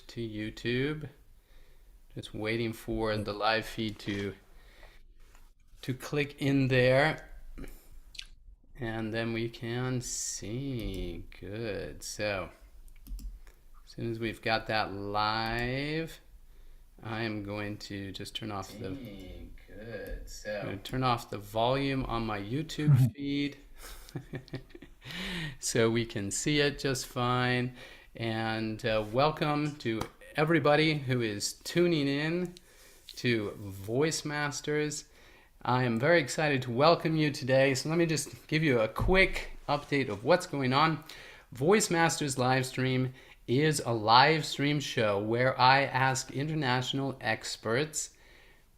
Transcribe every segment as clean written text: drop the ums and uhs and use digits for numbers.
to YouTube. Just waiting for the live feed to click in there, and then we can see. Good. So as soon as we've got that live, I am going to just turn off the good. So I'm going to turn off the volume on my YouTube feed so we can see it just fine. And welcome to everybody who is tuning in to Voice Masters. I am very excited to welcome you today. So let me just give you a quick update of what's going on. Voice Masters Livestream is a live stream show where I ask international experts,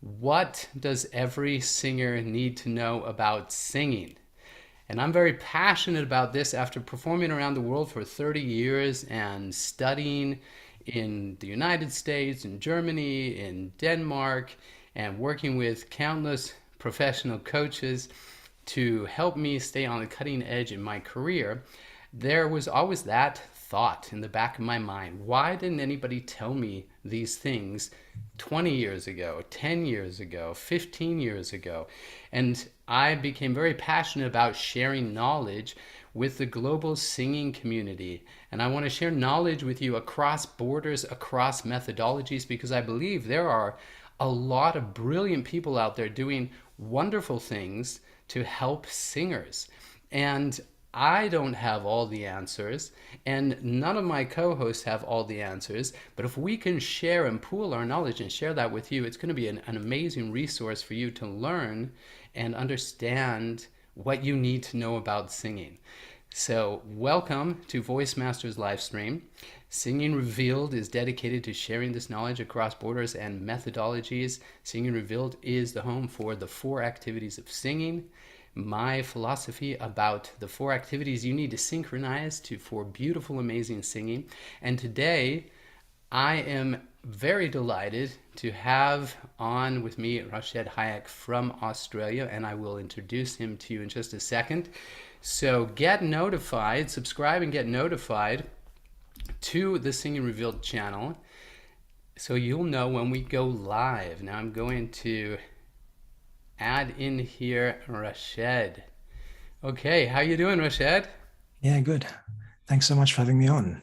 what does every singer need to know about singing? And I'm very passionate about this after performing around the world for 30 years and studying in the United States, in Germany, in Denmark, and working with countless professional coaches to help me stay on the cutting edge in my career. There was always that thought in the back of my mind. Why didn't anybody tell me these things 20 years ago, 10 years ago, 15 years ago? And I became very passionate about sharing knowledge with the global singing community. And I want to share knowledge with you across borders, across methodologies, because I believe there are a lot of brilliant people out there doing wonderful things to help singers. And I don't have all the answers, and none of my co-hosts have all the answers, but if we can share and pool our knowledge and share that with you, it's going to be an amazing resource for you to learn and understand what you need to know about singing. So welcome to Voice Masters Livestream. Singing Revealed is dedicated to sharing this knowledge across borders and methodologies. Singing Revealed is the home for the 4 activities of singing, my philosophy about the 4 activities you need to synchronize for beautiful, amazing singing. And today, I am very delighted to have on with me Rached Hayek from Australia, and I will introduce him to you in just a second. So get notified, subscribe and get notified to the Singing Revealed channel so you'll know when we go live. Now I'm going to add in here Rached. Okay, how you doing, Rached? Yeah, good. Thanks so much for having me on.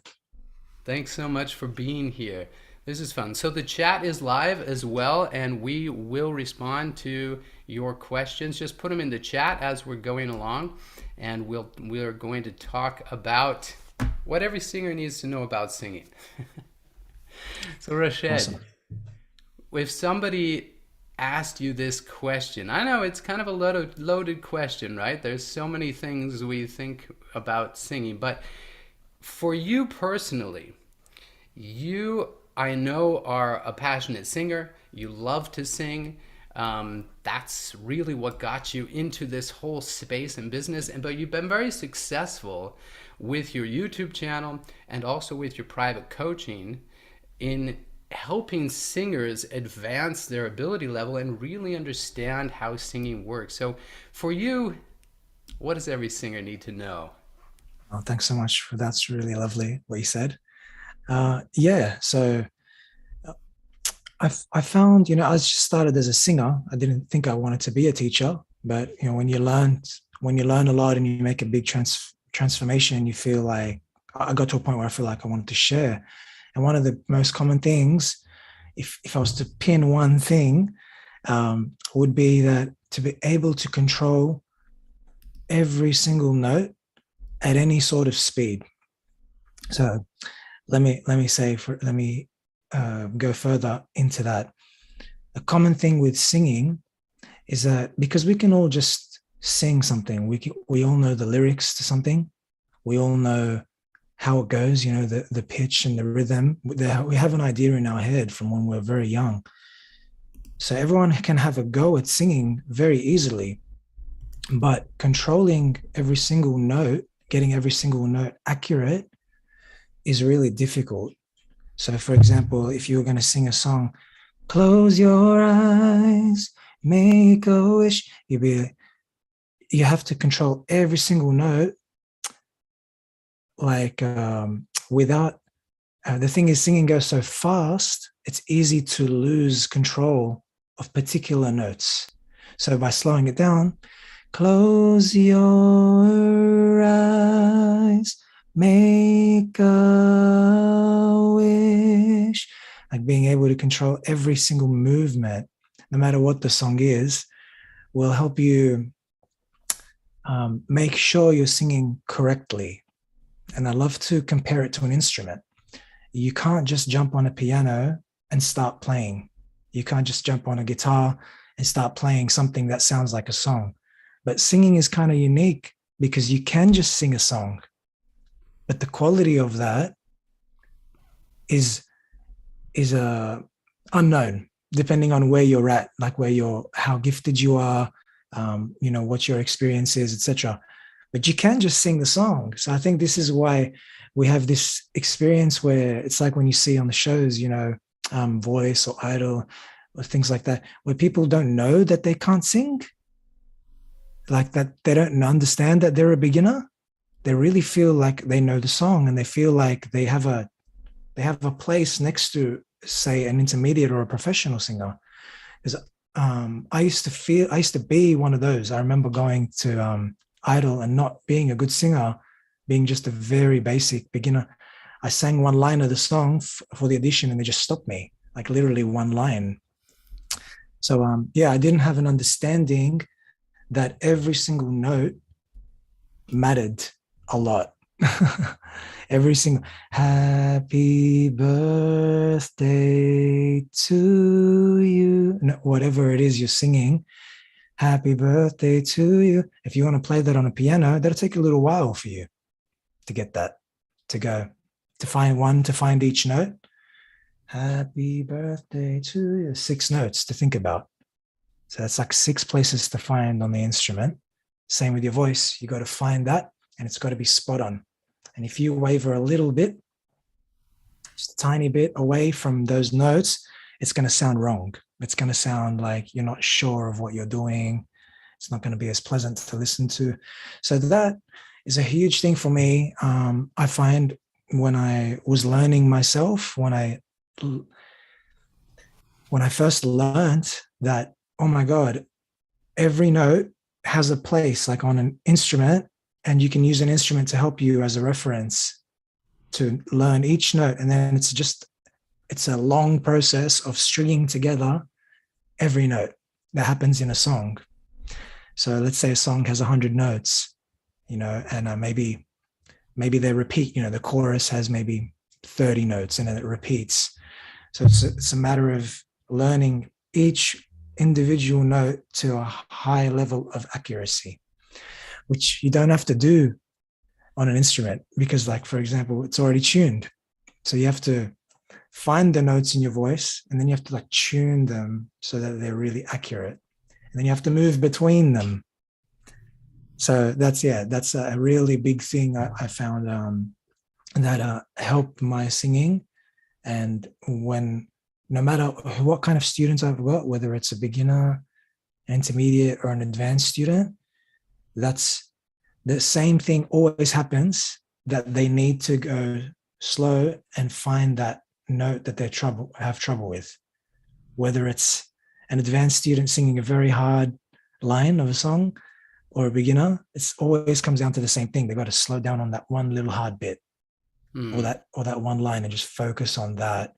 Thanks so much for being here. This is fun. So the chat is live as well, and we will respond to your questions. Just put them in the chat as we're going along, and we're going to talk about what every singer needs to know about singing. So Rached, Awesome. if somebody asked you this question, I know it's kind of a loaded question, right? There's so many things we think about singing, but for you personally, you, I know, are a passionate singer. You love to sing. That's really what got you into this whole space and business. But you've been very successful with your YouTube channel and also with your private coaching in helping singers advance their ability level and really understand how singing works. So for you, what does every singer need to know? Oh, thanks so much for that's really lovely what you said. Yeah, so I found, I just started as a singer. I didn't think I wanted to be a teacher, but when you learn a lot and you make a big transformation, you feel like I got to a point where I feel like I wanted to share. And one of the most common things, if I was to pin one thing, would be that to be able to control every single note at any sort of speed. So let me go further into that. A common thing with singing is that because we can all just sing something, we all know the lyrics to something, we all know how it goes, the pitch and the rhythm. We have an idea in our head from when we're very young. So everyone can have a go at singing very easily, but controlling every single note, getting every single note accurate is really difficult. So for example, if you were going to sing a song, close your eyes, make a wish, you have to control every single note, like without The thing is, singing goes so fast, it's easy to lose control of particular notes. So by slowing it down, close your eyes, make a wish, like being able to control every single movement, no matter what the song is, will help you make sure you're singing correctly. And I love to compare it to an instrument. You can't just jump on a piano and start playing. You can't just jump on a guitar and start playing something that sounds like a song. But singing is kind of unique because you can just sing a song, but the quality of that is unknown, depending on where you're at, like how gifted you are, what your experience is, etc. But you can just sing the song. So I think this is why we have this experience where it's like when you see on the shows, Voice or Idol or things like that, where people don't know that they can't sing, like that they don't understand that they're a beginner. They really feel like they know the song, and they feel like they have a place next to, say, an intermediate or a professional singer. Because I used to be one of those. I remember going to Idol and not being a good singer, being just a very basic beginner. I sang one line of the song for the audition, and they just stopped me, like literally one line. So I didn't have an understanding that every single note mattered a lot. Every single happy birthday to you, whatever it is you're singing, happy birthday to you. If you want to play that on a piano, that'll take a little while for you to get that to go, to find each note. Happy birthday to you, 6 notes to think about. So that's like 6 places to find on the instrument. Same with your voice. You got to find that, and it's got to be spot on. And if you waver a little bit, just a tiny bit away from those notes, it's going to sound wrong. It's going to sound like you're not sure of what you're doing. It's not going to be as pleasant to listen to. So that is a huge thing for me. I find when I was learning myself, when I first learned that, oh my God, every note has a place, like on an instrument, and you can use an instrument to help you as a reference to learn each note. And then it's a long process of stringing together every note that happens in a song. So let's say a song has 100 notes, and maybe they repeat, the chorus has maybe 30 notes and then it repeats. So it's a matter of learning each individual note to a high level of accuracy, which you don't have to do on an instrument because, like, for example, it's already tuned. So you have to find the notes in your voice, and then you have to like tune them so that they're really accurate. And then you have to move between them. So that's a really big thing I found that helped my singing. And no matter what kind of students I've got, whether it's a beginner, intermediate, or an advanced student, that's the same thing always happens, that they need to go slow and find that note that they have trouble with. Whether it's an advanced student singing a very hard line of a song or a beginner, it always comes down to the same thing. They got to slow down on that one little hard bit or that one line and just focus on that,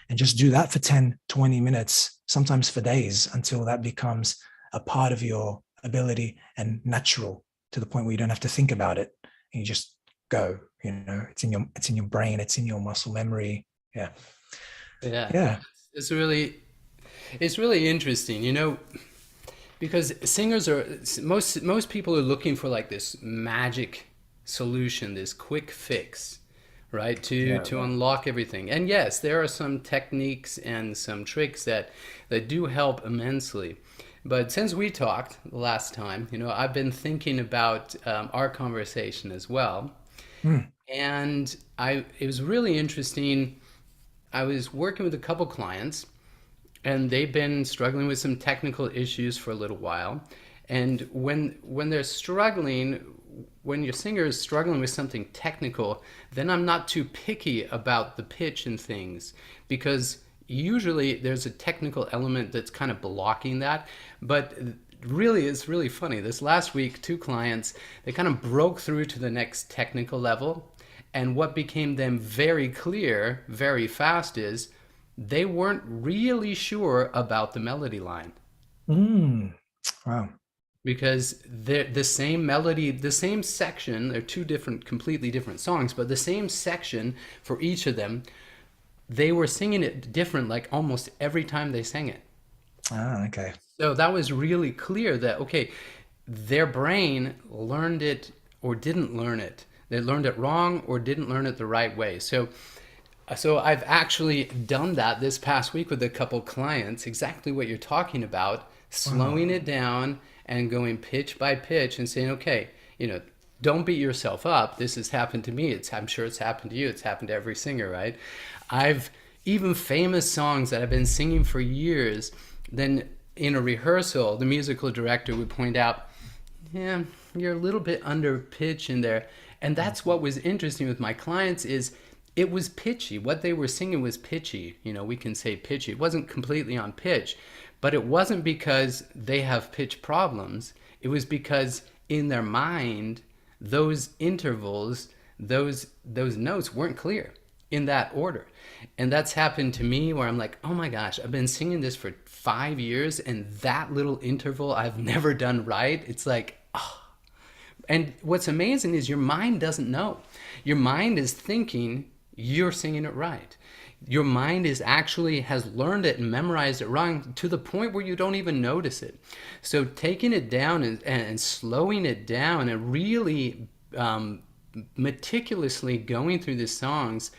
and just do that for 10, 20 minutes, sometimes for days, until that becomes a part of your ability and natural, to the point where you don't have to think about it. And you just go, it's in your brain, it's in your muscle memory. Yeah. It's really interesting, because singers most people are looking for like this magic solution, this quick fix, right, to unlock everything. And yes, there are some techniques and some tricks that do help immensely. But since we talked last time, I've been thinking about our conversation as well. And it was really interesting. I was working with a couple clients, and they've been struggling with some technical issues for a little while. And when they're struggling, when your singer is struggling with something technical, then I'm not too picky about the pitch and things, because usually there's a technical element that's kind of blocking that. But really, it's really funny. This last week, two clients, they kind of broke through to the next technical level. And what became them very clear very fast is they weren't really sure about the melody line. Wow. Because the same melody, the same section, they're two different, completely different songs, but the same section for each of them, they were singing it different, like almost every time they sang it. Okay. So that was really clear that, okay, their brain learned it or didn't learn it. They learned it wrong or didn't learn it the right way. So I've actually done that this past week with a couple clients, exactly what you're talking about, slowing it down and going pitch by pitch and saying, okay, don't beat yourself up. This has happened to me. I'm sure it's happened to you. It's happened to every singer, right? I've even famous songs that I've been singing for years, then in a rehearsal, the musical director would point out, yeah, you're a little bit under pitch in there. And that's what was interesting with my clients is it was pitchy. What they were singing was pitchy. We can say pitchy. It wasn't completely on pitch, but it wasn't because they have pitch problems. It was because in their mind, those intervals, those notes weren't clear in that order. And that's happened to me where I'm like, oh my gosh, I've been singing this for 5 years and that little interval I've never done right. It's like, oh. And what's amazing is your mind doesn't know. Your mind is thinking you're singing it right. Your mind has learned it and memorized it wrong to the point where you don't even notice it. So taking it down and slowing it down and really meticulously going through the songs,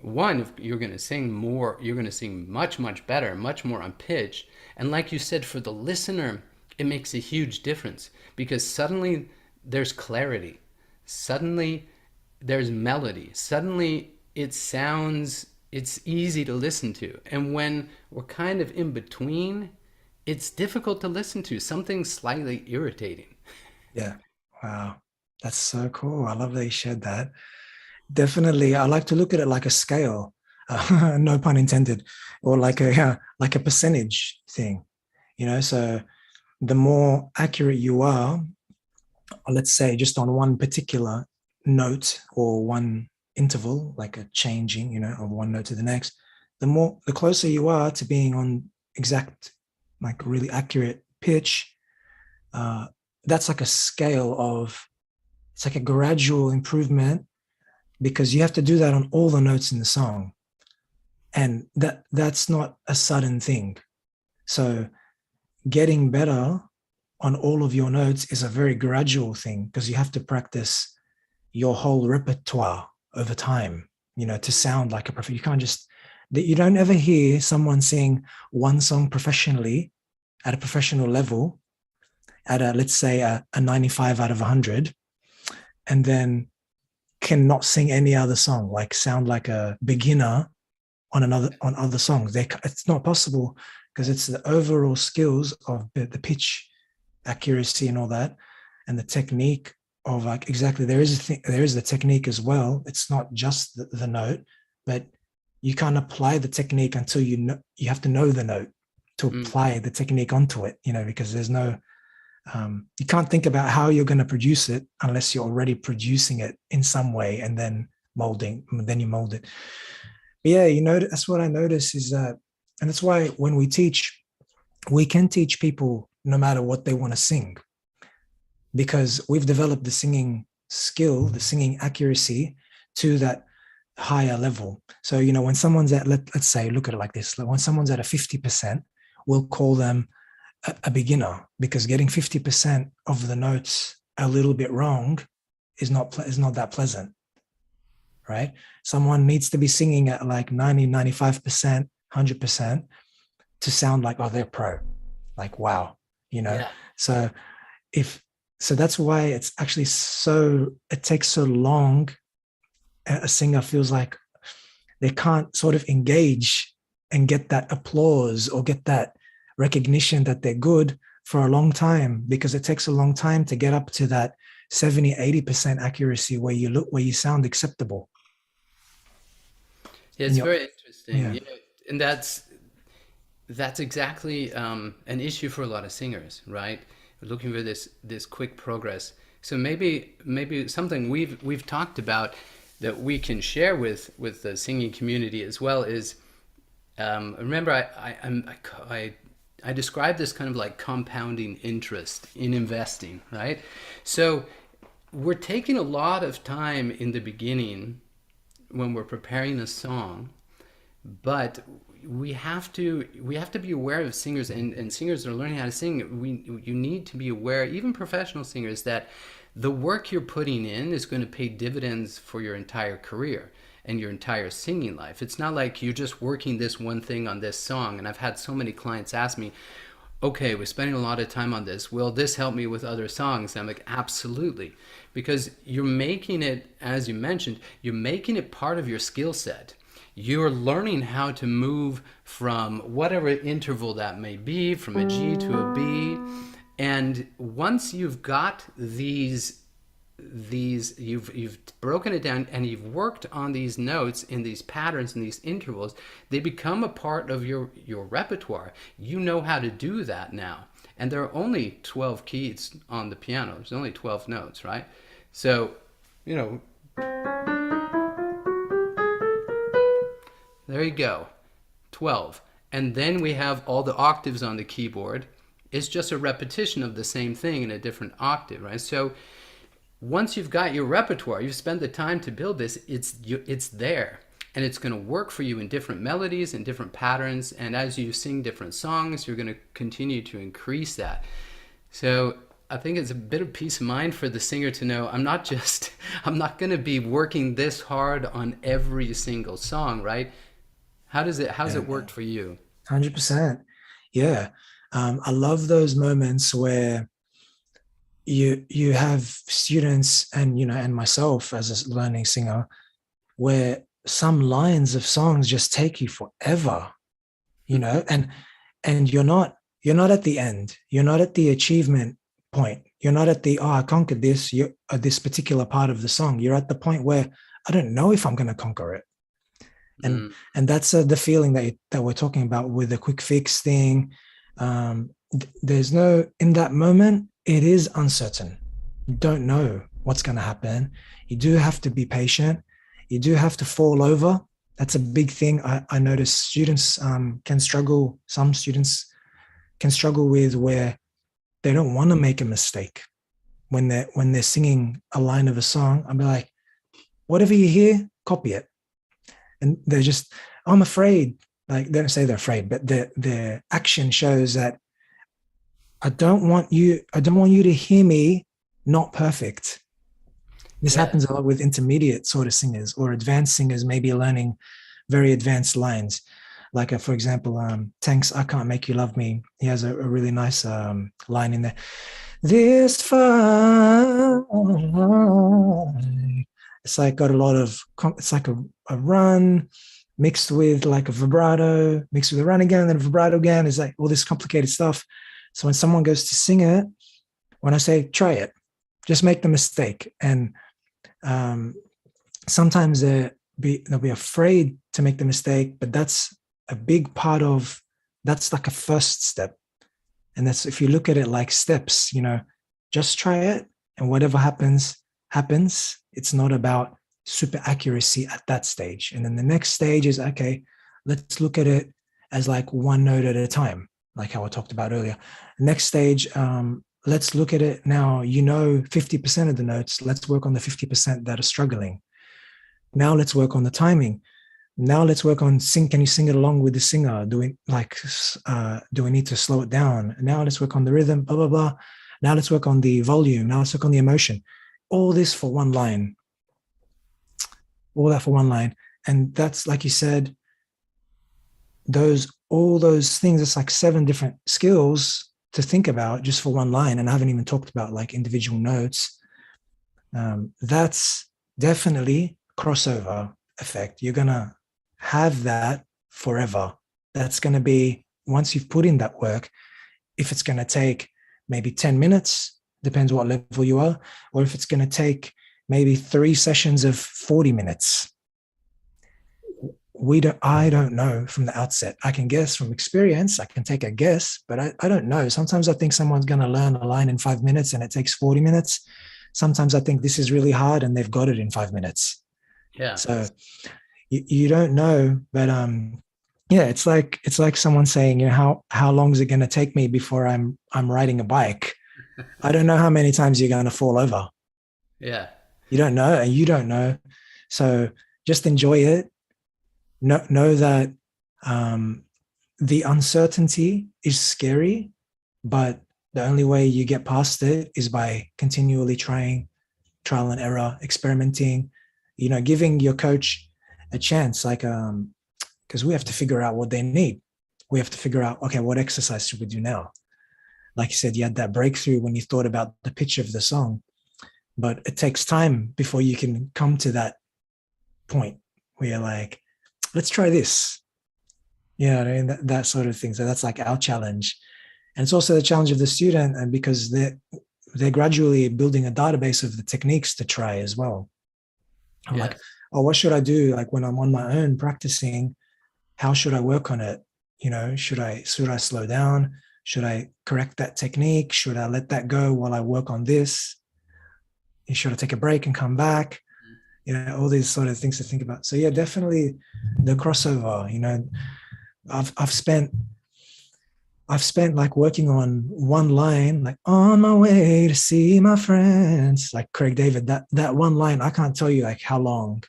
one, if you're going to sing more, you're going to sing much, much better, much more on pitch. And like you said, for the listener, it makes a huge difference because suddenly there's clarity. Suddenly there's melody. Suddenly it's easy to listen to. And when we're kind of in between, it's difficult to listen to. Something slightly irritating. Yeah. Wow. That's so cool. I love that you shared that. Definitely. I like to look at it like a scale, no pun intended, or like a percentage thing, so the more accurate you are, let's say just on one particular note or one interval, like a changing, of one note to the next, the closer you are to being on exact, like really accurate pitch, that's like a scale of, it's like a gradual improvement because you have to do that on all the notes in the song. And that's not a sudden thing. So getting better on all of your notes is a very gradual thing because you have to practice your whole repertoire over time, to sound like a professional. You can't just, you don't ever hear someone sing one song professionally at a professional level at let's say a 95 out of 100, and then cannot sing any other song, like sound like a beginner on other songs. It's not possible because it's the overall skills of the pitch accuracy and all that, and the technique of like exactly there is the technique as well. It's not just the note, but you can't apply the technique until you have to know the note to apply the technique onto it, because there's no you can't think about how you're going to produce it unless you're already producing it in some way and then you mold it. But yeah, that's what I notice is that, and that's why when we teach, we can teach people no matter what they want to sing, because we've developed the singing skill, the singing accuracy to that higher level. So, when someone's at, let's say, look at it like this, when someone's at a 50%, we'll call them a beginner, because getting 50% of the notes a little bit wrong is not that pleasant, right? Someone needs to be singing at like 90, 95%, 100% to sound like, oh, they're pro, like, wow, Yeah. So that's why it's actually it takes so long. A singer feels like they can't sort of engage and get that applause or get that recognition that they're good for a long time, because it takes a long time to get up to that 70-80% accuracy where you sound acceptable. Yeah, it's very interesting. yeah. Yeah, and that's exactly an issue for a lot of singers, right? We're looking for this quick progress. So maybe something we've talked about that we can share with the singing community as well is, remember I describe this kind of like compounding interest in investing, right? So we're taking a lot of time in the beginning when we're preparing a song, but we have to be aware of singers, and singers that are learning how to sing. You need to be aware, even professional singers, that the work you're putting in is going to pay dividends for your entire career and your entire singing life. It's not like you're just working this one thing on this song. And I've had so many clients ask me, okay, we're spending a lot of time on this. Will this help me with other songs? And I'm like, absolutely. Because you're making it, as you mentioned, you're making it part of your skill set. You're learning how to move from whatever interval that may be, from a G to a B. And once you've got these you've broken it down and you've worked on these notes in these patterns and these intervals, they become a part of your repertoire. You know how to do that now. And there are only 12 keys on the piano. There's only 12 notes, right? So, there you go, 12. And then we have all the octaves on the keyboard. It's just a repetition of the same thing in a different octave, right? So once you've got your repertoire, you've spent the time to build this, it's there. And it's going to work for you in different melodies and different patterns. And as you sing different songs, you're going to continue to increase that. So I think it's a bit of peace of mind for the singer to know I'm not going to be working this hard on every single song, right? How's it worked for you? 100%. Yeah. I love those moments where you have students and myself as a learning singer, where some lines of songs just take you forever, and you're not at the end. You're not at the achievement point. You're not at the, I conquered this, this particular part of the song. You're at the point where I don't know if I'm going to conquer it. And that's the feeling that we're talking about with the quick fix thing. There's no, in that moment, it is uncertain. You don't know what's going to happen. You do have to be patient. You do have to fall over. That's a big thing. I notice students can struggle. Some students can struggle with where they don't want to make a mistake when they're singing a line of a song. I'll be like, whatever you hear, copy it. And they're just, I'm afraid. Like, they don't say they're afraid, but their action shows that I don't want you to hear me not perfect. This happens a lot with intermediate sort of singers, or advanced singers, maybe learning very advanced lines. Like, for example, Tank's I Can't Make You Love Me. He has a really nice line in there. This fight. It's like got a lot of, it's like a run mixed with like a vibrato, mixed with a run again, and then a vibrato again. It's like all this complicated stuff. So when someone goes to sing it, when I say try it, just make the mistake. And sometimes they'll be afraid to make the mistake, but that's a big part of, that's like a first step. And that's, if you look at it like steps, just try it, and whatever happens. It's not about super accuracy at that stage. And then the next stage is, okay, let's look at it as like one note at a time, like how I talked about earlier. Next stage, let's look at it now, 50% of the notes. Let's work on the 50% that are struggling. Now let's work on the timing. Now let's work on can you sing it along with the singer? Do we need to slow it down? Now let's work on the rhythm, blah, blah, blah. Now let's work on the volume. Now let's work on the emotion. All this for one line. All that for one line. And that's, like you said, all those things, it's like 7 different skills to think about just for one line. And I haven't even talked about like individual notes. That's definitely crossover effect. You're going to have that forever. That's going to be, once you've put in that work, if it's going to take maybe 10 minutes, depends what level you are, or if it's going to take maybe 3 sessions of 40 minutes. I don't know from the outset. I can guess from experience, I can take a guess, but I don't know. Sometimes I think someone's going to learn a line in 5 minutes and it takes 40 minutes. Sometimes I think this is really hard and they've got it in 5 minutes. Yeah. So you don't know, but yeah, it's like someone saying, you know, how long is it going to take me before I'm riding a bike? I don't know how many times you're going to fall over. Yeah. You don't know, and you don't know. So just enjoy it. Know that the uncertainty is scary, but the only way you get past it is by continually trying, trial and error, experimenting, you know, giving your coach a chance, like because we have to figure out what they need. We have to figure out, okay, what exercise should we do now? Like you said, you had that breakthrough when you thought about the pitch of the song, but it takes time before you can come to that point where you're like, let's try this. Yeah, I mean, that sort of thing. So that's like our challenge. And it's also the challenge of the student, and because they're gradually building a database of the techniques to try as well. I'm like, oh, what should I do? Like when I'm on my own practicing, how should I work on it? You know, should I slow down? Should I correct that technique? Should I let that go while I work on this? Should I take a break and come back? You know, all these sort of things to think about. So yeah, definitely the crossover. You know, I've spent like working on one line, like on my way to see my friends, like Craig David. That one line, I can't tell you like how long,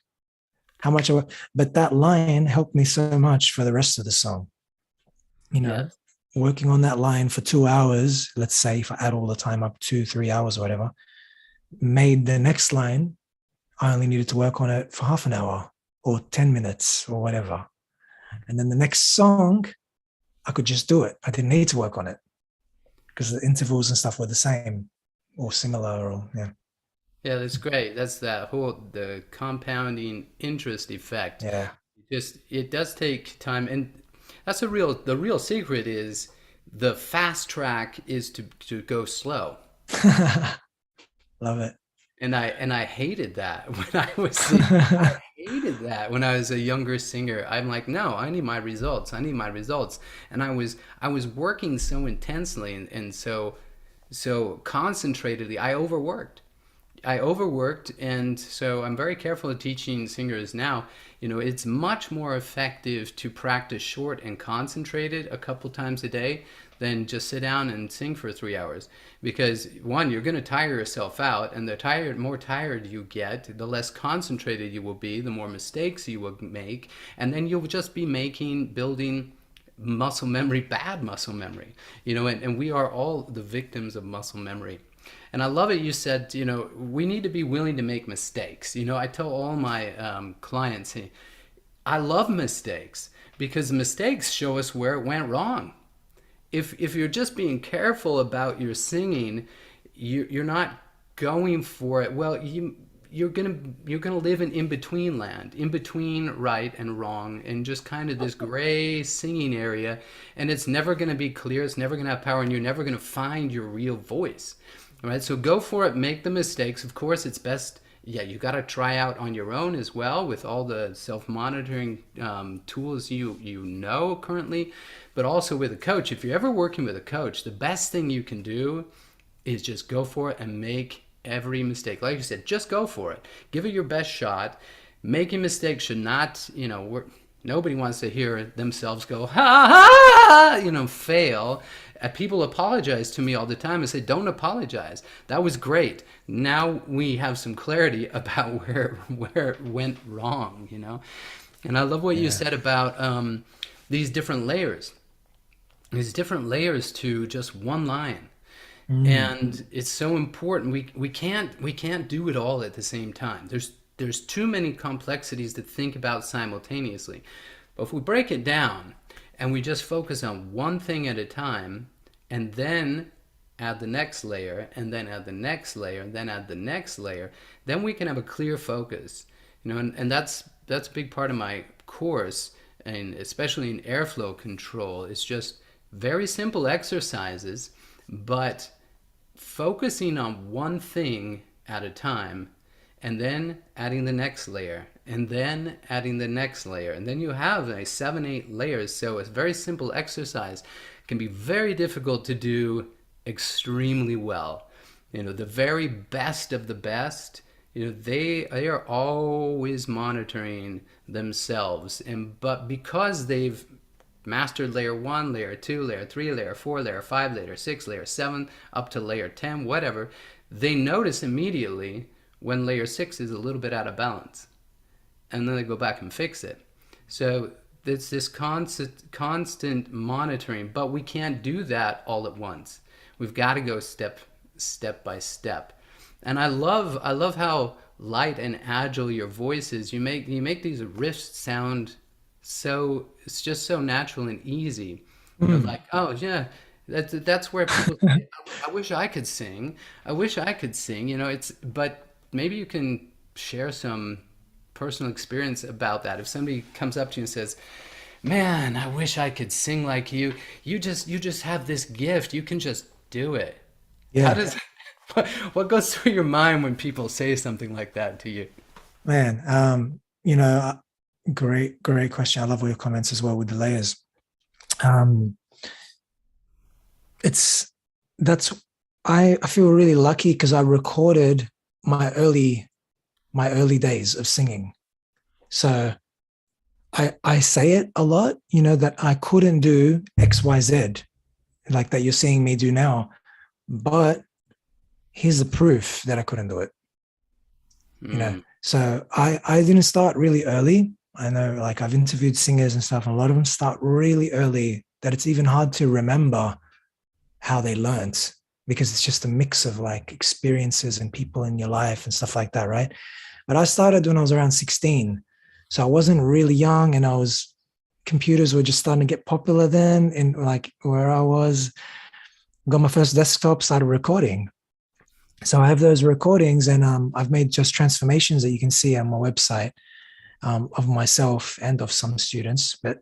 how much I work, but that line helped me so much for the rest of the song. You know, working on that line for 2 hours, let's say if I add all the time up 2-3 hours or whatever, made the next line, I only needed to work on it for half an hour or 10 minutes or whatever. And then the next song, I could just do it. I didn't need to work on it because the intervals and stuff were the same or similar. Or Yeah, that's great. That's the compounding interest effect. Yeah. It does take time, and that's the real secret is the fast track is to go slow. Love it. And I hated that when I hated that when I was a younger singer. I'm like, no, I need my results. I need my results. And I was working so intensely and so concentratedly. I overworked. And so I'm very careful of teaching singers now. You know, it's much more effective to practice short and concentrated a couple times a day than just sit down and sing for 3 hours. Because one, you're going to tire yourself out, and the more tired you get, the less concentrated you will be, the more mistakes you will make, and then you'll just be building muscle memory, bad muscle memory. You know, and we are all the victims of muscle memory. And I love it. You said, you know, we need to be willing to make mistakes. You know, I tell all my clients, hey, I love mistakes because mistakes show us where it went wrong. If you're just being careful about your singing, you're not going for it. Well, you're gonna live in between land, in between right and wrong, and just kind of this gray singing area, and it's never gonna be clear. It's never gonna have power, and you're never gonna find your real voice. All right, so go for it. Make the mistakes. Of course, it's best. Yeah, you got to try out on your own as well with all the self-monitoring tools you know currently, but also with a coach. If you're ever working with a coach, the best thing you can do is just go for it and make every mistake. Like you said, just go for it. Give it your best shot. Making mistakes should not, you know, nobody wants to hear themselves go, ha, ha, you know, fail. People apologize to me all the time and say, don't apologize. That was great. Now we have some clarity about where it went wrong, you know? And I love what you said about these different layers. These different layers to just one line. And it's so important. We can't do it all at the same time. There's too many complexities to think about simultaneously. But if we break it down and we just focus on one thing at a time, and then add the next layer, and then add the next layer, and then add the next layer, then we can have a clear focus. You know, and that's a big part of my course, and especially in airflow control. It's just very simple exercises, but focusing on one thing at a time, and then adding the next layer, and then adding the next layer, and then you have like 7, 8 layers. So it's a very simple exercise. It can be very difficult to do extremely well. The very best of the best, they are always monitoring themselves, but because they've mastered layer 1, layer 2, layer 3, layer 4, layer 5, layer 6, layer 7, up to layer 10, whatever, they notice immediately when layer 6 is a little bit out of balance. And then they go back and fix it. So it's this constant monitoring, but we can't do that all at once. We've got to go step by step. And I love how light and agile your voice is. You make these riffs sound so, it's just so natural and easy. Like, oh yeah, that's where people say, I wish I could sing. I wish I could sing. But maybe you can share some personal experience about that. If somebody comes up to you and says, "Man, I wish I could sing like you. You just have this gift. You can just do it." How Yeah, does what goes through your mind when people say something like that to you? man. Great question. I love all your comments as well with the layers. Um, it's that's I feel really lucky because I recorded my early days of singing. So I say it a lot, that I couldn't do XYZ like that you're seeing me do now. But here's the proof that I couldn't do it. So I didn't start really early. I know, like, I've interviewed singers and stuff, and a lot of them start really early, that it's even hard to remember how they learned, because it's just a mix of like experiences and people in your life and stuff like that, right? But I started when I was around 16. So I wasn't really young, and computers were just starting to get popular then, in like where I was. Got my first desktop, started recording. So I have those recordings, and I've made just transformations that you can see on my website, of myself and of some students, but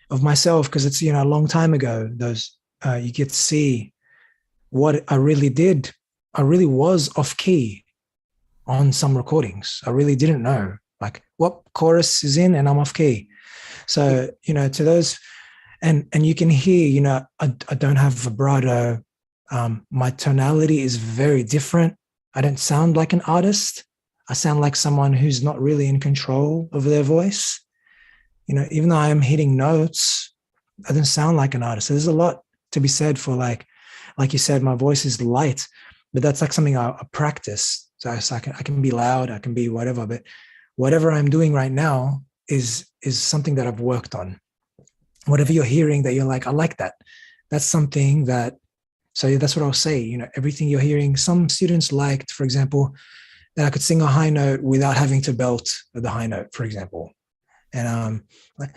of myself, because it's, a long time ago. Those you get to see what I really did. I really was off key on some recordings. I really didn't know like what chorus is in, and I'm off key. So, to those, and you can hear, I don't have vibrato. My tonality is very different. I don't sound like an artist. I sound like someone who's not really in control of their voice. Even though I am hitting notes, I don't sound like an artist. So there's a lot to be said for like you said, my voice is light, but that's like something I practice. So I can be loud, I can be whatever, but whatever I'm doing right now is something that I've worked on. Whatever you're hearing that you're like, I like that. That's something that, so that's what I'll say, everything you're hearing. Some students liked, for example, that I could sing a high note without having to belt the high note, for example. And like,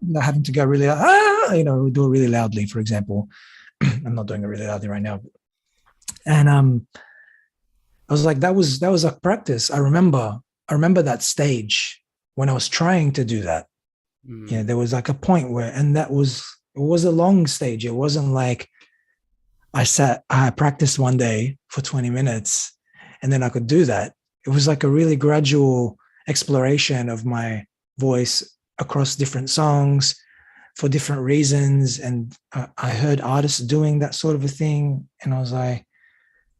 not having to go really, do it really loudly, for example. I'm not doing it really loudly right now. And I was like, that was a practice. I remember that stage when I was trying to do that. There was like a point where, and it was a long stage. It wasn't like I practiced one day for 20 minutes and then I could do that. It was like a really gradual exploration of my voice across different songs for different reasons. And I heard artists doing that sort of a thing. And I was like,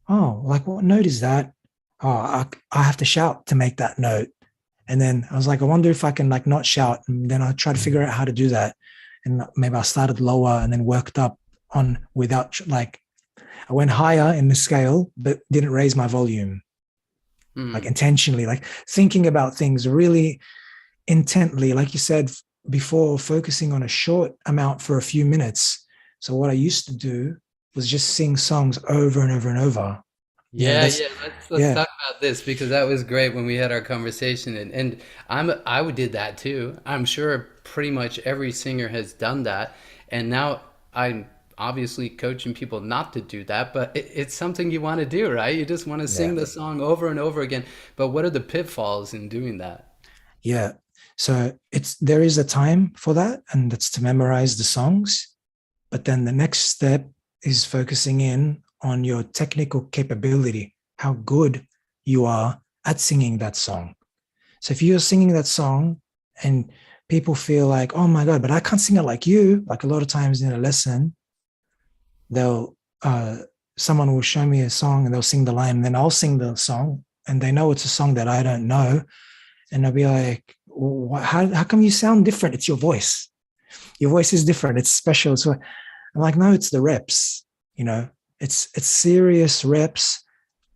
oh, like, what note is that? Oh, I have to shout to make that note. And then I was like, I wonder if I can like not shout. And then I tried to figure out how to do that. And maybe I started lower and then worked up on without, like, I went higher in the scale, but didn't raise my volume, like intentionally, like thinking about things really intently, like you said before, focusing on a short amount for a few minutes. So what I used to do was just sing songs over and over and over. Yeah, yeah. Let's talk about this, because that was great when we had our conversation, and I did that too. I'm sure pretty much every singer has done that, and now I'm obviously coaching people not to do that, but it's something you want to do, right? You just want to Yeah. sing the song over and over again. But what are the pitfalls in doing that? Yeah. So there is a time for that, and that's to memorize the songs. But then the next step is focusing in on your technical capability, how good you are at singing that song. So if you're singing that song and people feel like, oh my God, but I can't sing it like you, like a lot of times in a lesson, they'll someone will show me a song and they'll sing the line, and then I'll sing the song, and they know it's a song that I don't know, and they'll be like, how come you sound different? It's your voice. Your voice is different. It's special. So I'm like, no, it's the reps. It's serious reps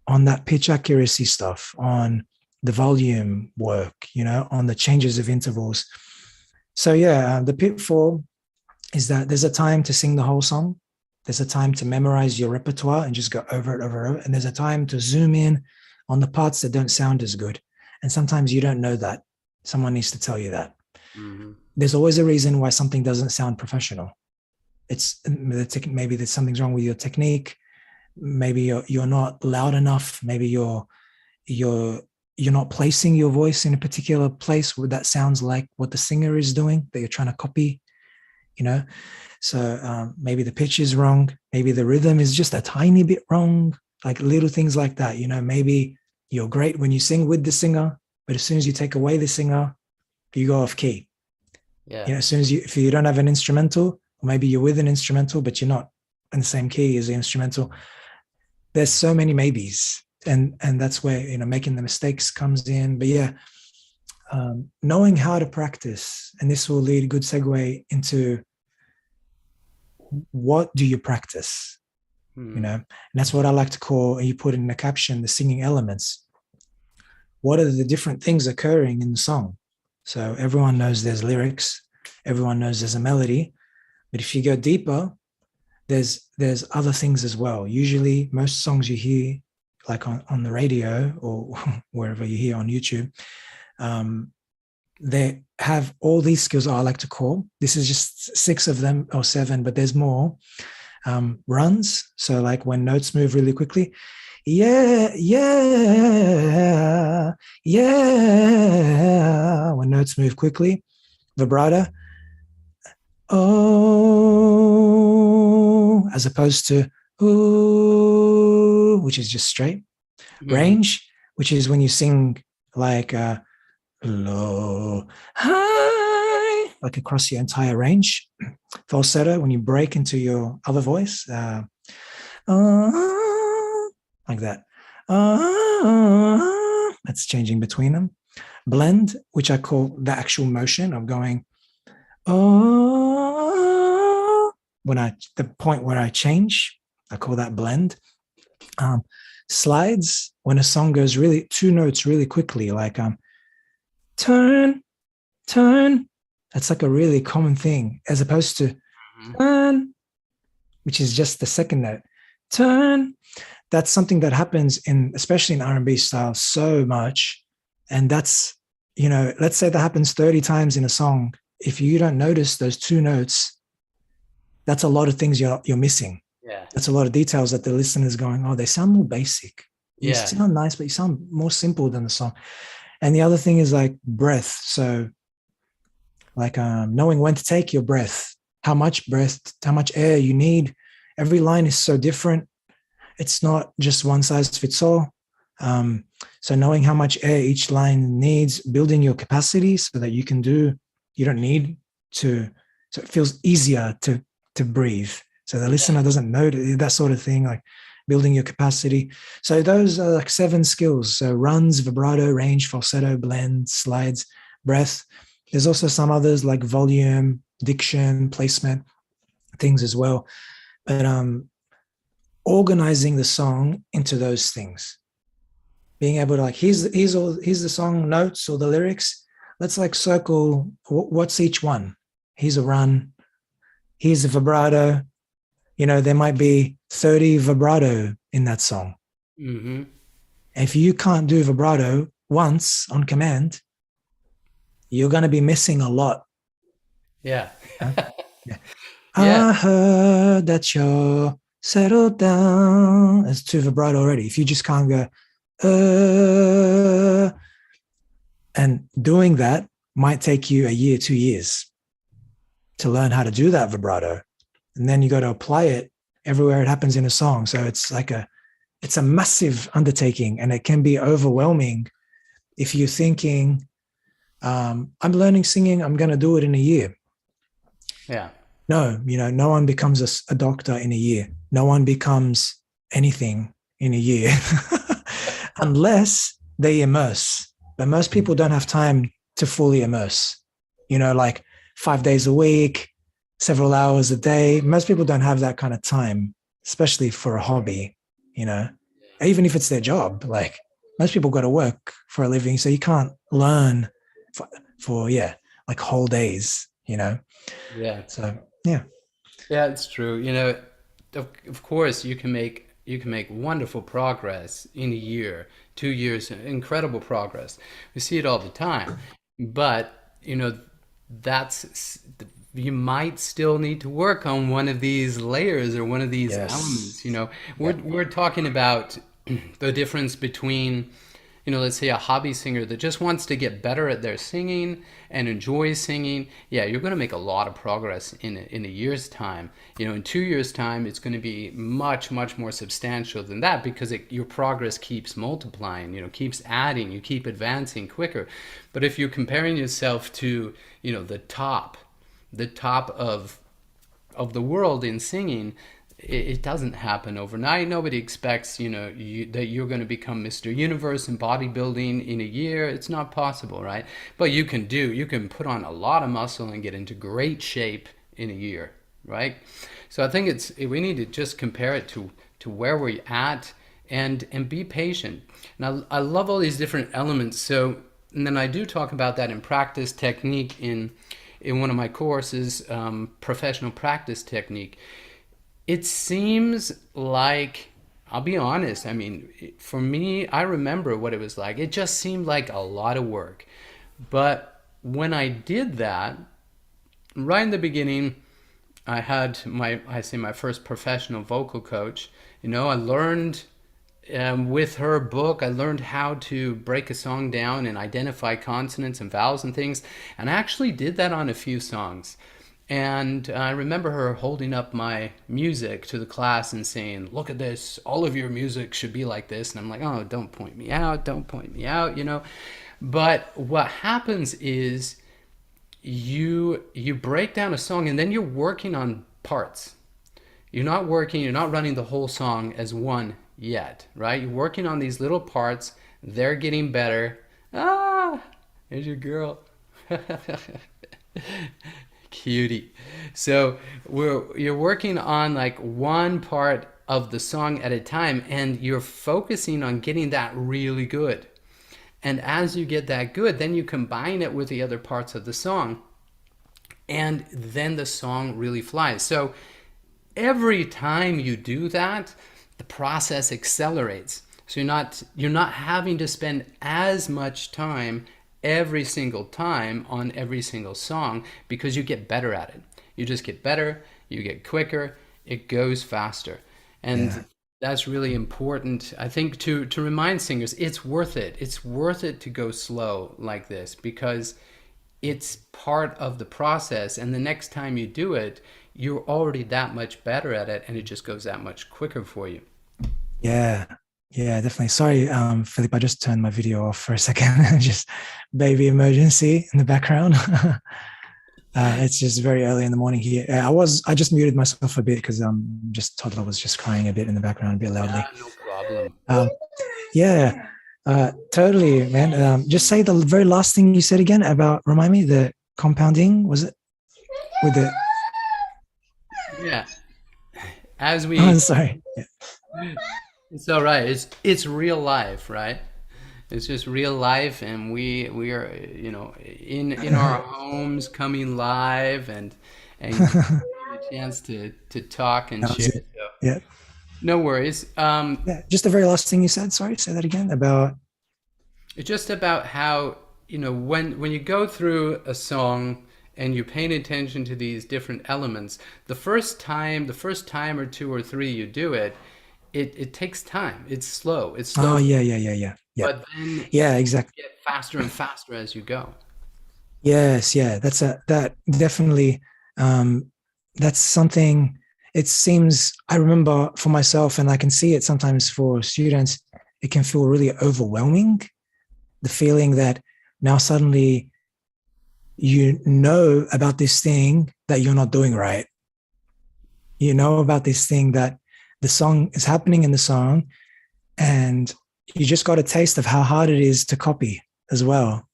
on that pitch accuracy stuff, on the volume work, on the changes of intervals. So yeah, the pitfall is that there's a time to sing the whole song. There's a time to memorize your repertoire and just go over it, over and over. And there's a time to zoom in on the parts that don't sound as good. And sometimes you don't know that. Someone needs to tell you that. Mm-hmm. There's always a reason why something doesn't sound professional. It's maybe there's something's wrong with your technique. Maybe you're not loud enough. Maybe you're not placing your voice in a particular place where that sounds like what the singer is doing, that you're trying to copy, So maybe the pitch is wrong. Maybe the rhythm is just a tiny bit wrong, like little things like that. Maybe you're great when you sing with the singer, but as soon as you take away the singer, you go off key. Yeah. As soon as if you don't have an instrumental, or maybe you're with an instrumental, but you're not in the same key as the instrumental. There's so many maybes, and that's where making the mistakes comes in. But yeah, knowing how to practice, and this will lead a good segue into what do you practice, and that's what I like to call, and you put in the caption, the singing elements. What are the different things occurring in the song? So everyone knows there's lyrics, everyone knows there's a melody, but if you go deeper, there's other things as well. Usually most songs you hear, like on the radio or wherever you hear on YouTube, they have all these skills I like to call. This is just 6 of them or 7, but there's more. Runs, so like when notes move really quickly, yeah, when notes move quickly. Vibrato, oh, as opposed to ooh, which is just straight. Range, which is when you sing like low, high, like across your entire range. Falsetto, when you break into your other voice, like that. That's changing between them. Blend, which I call the actual motion of going, the point where I change, I call that blend. Slides, when a song goes 2 notes really quickly, like turn. That's like a really common thing, as opposed to turn, which is just the second note. Turn. That's something that happens especially in R&B style so much. And that's, let's say that happens 30 times in a song. If you don't notice those 2 notes, that's a lot of things you're missing. Yeah. That's a lot of details that the listener's going, oh, they sound more basic. You sound nice, but you sound more simple than the song. And the other thing is like breath. So like knowing when to take your breath, how much air you need. Every line is so different. It's not just one size fits all. So knowing how much air each line needs, building your capacity so that you don't need to, so it feels easier to breathe. So the listener doesn't know that sort of thing, like building your capacity. So those are like 7 skills. So runs, vibrato, range, falsetto, blend, slides, breath. There's also some others like volume, diction, placement, things as well. But organizing the song into those things, being able to like, here's the song notes or the lyrics. Let's like circle what's each one. Here's a run. Here's a vibrato. There might be 30 vibrato in that song. Mm-hmm. If you can't do vibrato once on command, you're going to be missing a lot. Yeah. Yeah. I heard that you're settled down. It's 2 vibrato already. If you just can't go, and doing that might take you a year, 2 years to learn how to do that vibrato. And then you got to apply it everywhere it happens in a song. So it's a massive undertaking, and it can be overwhelming if you're thinking, I'm learning singing, I'm going to do it in a year. Yeah. No, no one becomes a doctor in a year. No one becomes anything in a year unless they immerse. But most people don't have time to fully immerse, like 5 days a week, several hours a day. Most people don't have that kind of time, especially for a hobby, even if it's their job. Like, most people got to work for a living, so you can't learn for like whole days, Yeah. So yeah. Yeah, it's true. Of course you can make wonderful progress in a year, 2 years, incredible progress. We see it all the time. But, that's you might still need to work on one of these layers or one of these elements. Yes. We're talking about the difference between, let's say a hobby singer that just wants to get better at their singing and enjoys singing. Yeah, you're going to make a lot of progress in a year's time. In 2 years' time, it's going to be much, much more substantial than that, because your progress keeps multiplying, keeps adding, you keep advancing quicker. But if you're comparing yourself to, the top of the world in singing, it doesn't happen overnight. Nobody expects, that you're going to become Mr. Universe in bodybuilding in a year. It's not possible, right? But you can put on a lot of muscle and get into great shape in a year, right? So I think we need to just compare it to where we're at and be patient. And I love all these different elements. So, and then I do talk about that in practice technique in one of my courses, professional practice technique. It seems like, I'll be honest, I mean, for me, I remember what it was like. It just seemed like a lot of work. But when I did that, right in the beginning, I had my first professional vocal coach. I learned with her book, I learned how to break a song down and identify consonants and vowels and things. And I actually did that on a few songs. And I remember her holding up my music to the class and saying, look at this, all of your music should be like this. And I'm like, oh, don't point me out, But what happens is you break down a song, and then you're working on parts. You're not running the whole song as one yet, right? You're working on these little parts. They're getting better. There's your girl. Cutie. So you're working on like one part of the song at a time, and you're focusing on getting that really good. And as you get that good, then you combine it with the other parts of the song, and then the song really flies. So every time you do that, the process accelerates. So you're not having to spend as much time every single time on every single song, because you get better at it. You just get better, you get quicker, it goes faster. And that's really important, I think, to remind singers, it's worth it. It's worth it to go slow like this, because it's part of the process. And the next time you do it, you're already that much better at it, and it just goes that much quicker for you. Yeah, definitely. Sorry, Philippe, I just turned my video off for a second. Just baby emergency in the background. It's just very early in the morning here. I just muted myself a bit because just toddler was just crying a bit in the background, a bit loudly. No problem. Totally, man. Just say the very last thing you said again about, remind me, the compounding, was it? With the... Yeah. As we... Oh, sorry. Yeah. It's all right. It's real life, right? It's just real life, and we are, in our homes, coming live, and a chance to talk and share. So, yeah. No worries. Just the very last thing you said. Sorry, say that again. About... It's just about how, when you go through a song and you're paying attention to these different elements, the first time or two or three you do it, it takes time. It's slow. Oh, yeah. But then exactly. You get faster and faster as you go. Yes, yeah. That definitely, that's something, it seems, I remember for myself, and I can see it sometimes for students, it can feel really overwhelming. The feeling that now suddenly you know about this thing that you're not doing right. You know about this thing that the song is happening in the song, and you just got a taste of how hard it is to copy as well.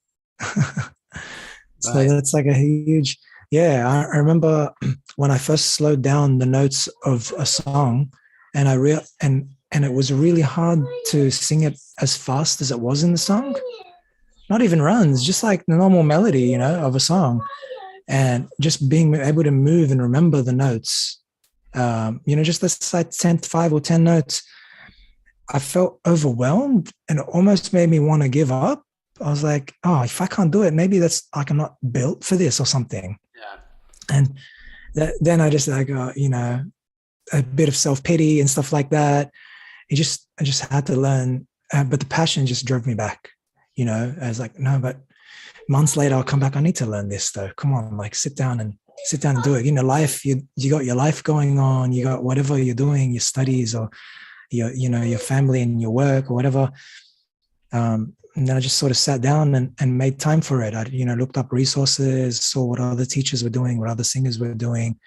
So Right. that's like a huge, yeah. I remember when I first slowed down the notes of a song, and and it was really hard to sing it as fast as it was in the song. Not even runs, just like the normal melody, you know, of a song, and just being able to move and remember the notes. You know, just this like 5 or 10 notes. I felt overwhelmed, and it almost made me want to give up. I was like, oh, if I can't do it, maybe that's like I'm not built for this or something. Yeah. And then I just like, you know, a bit of self-pity and stuff like that. I just had to learn, but the passion just drove me back. You know, I was like, no, but months later I'll come back. I need to learn this though. Come on, like sit down and do it. You know, life, you got your life going on, you got whatever you're doing, your studies or your, you know, your family and your work or whatever. And then I just sort of sat down and made time for it. I, you know, looked up resources, saw what other teachers were doing, what other singers were doing.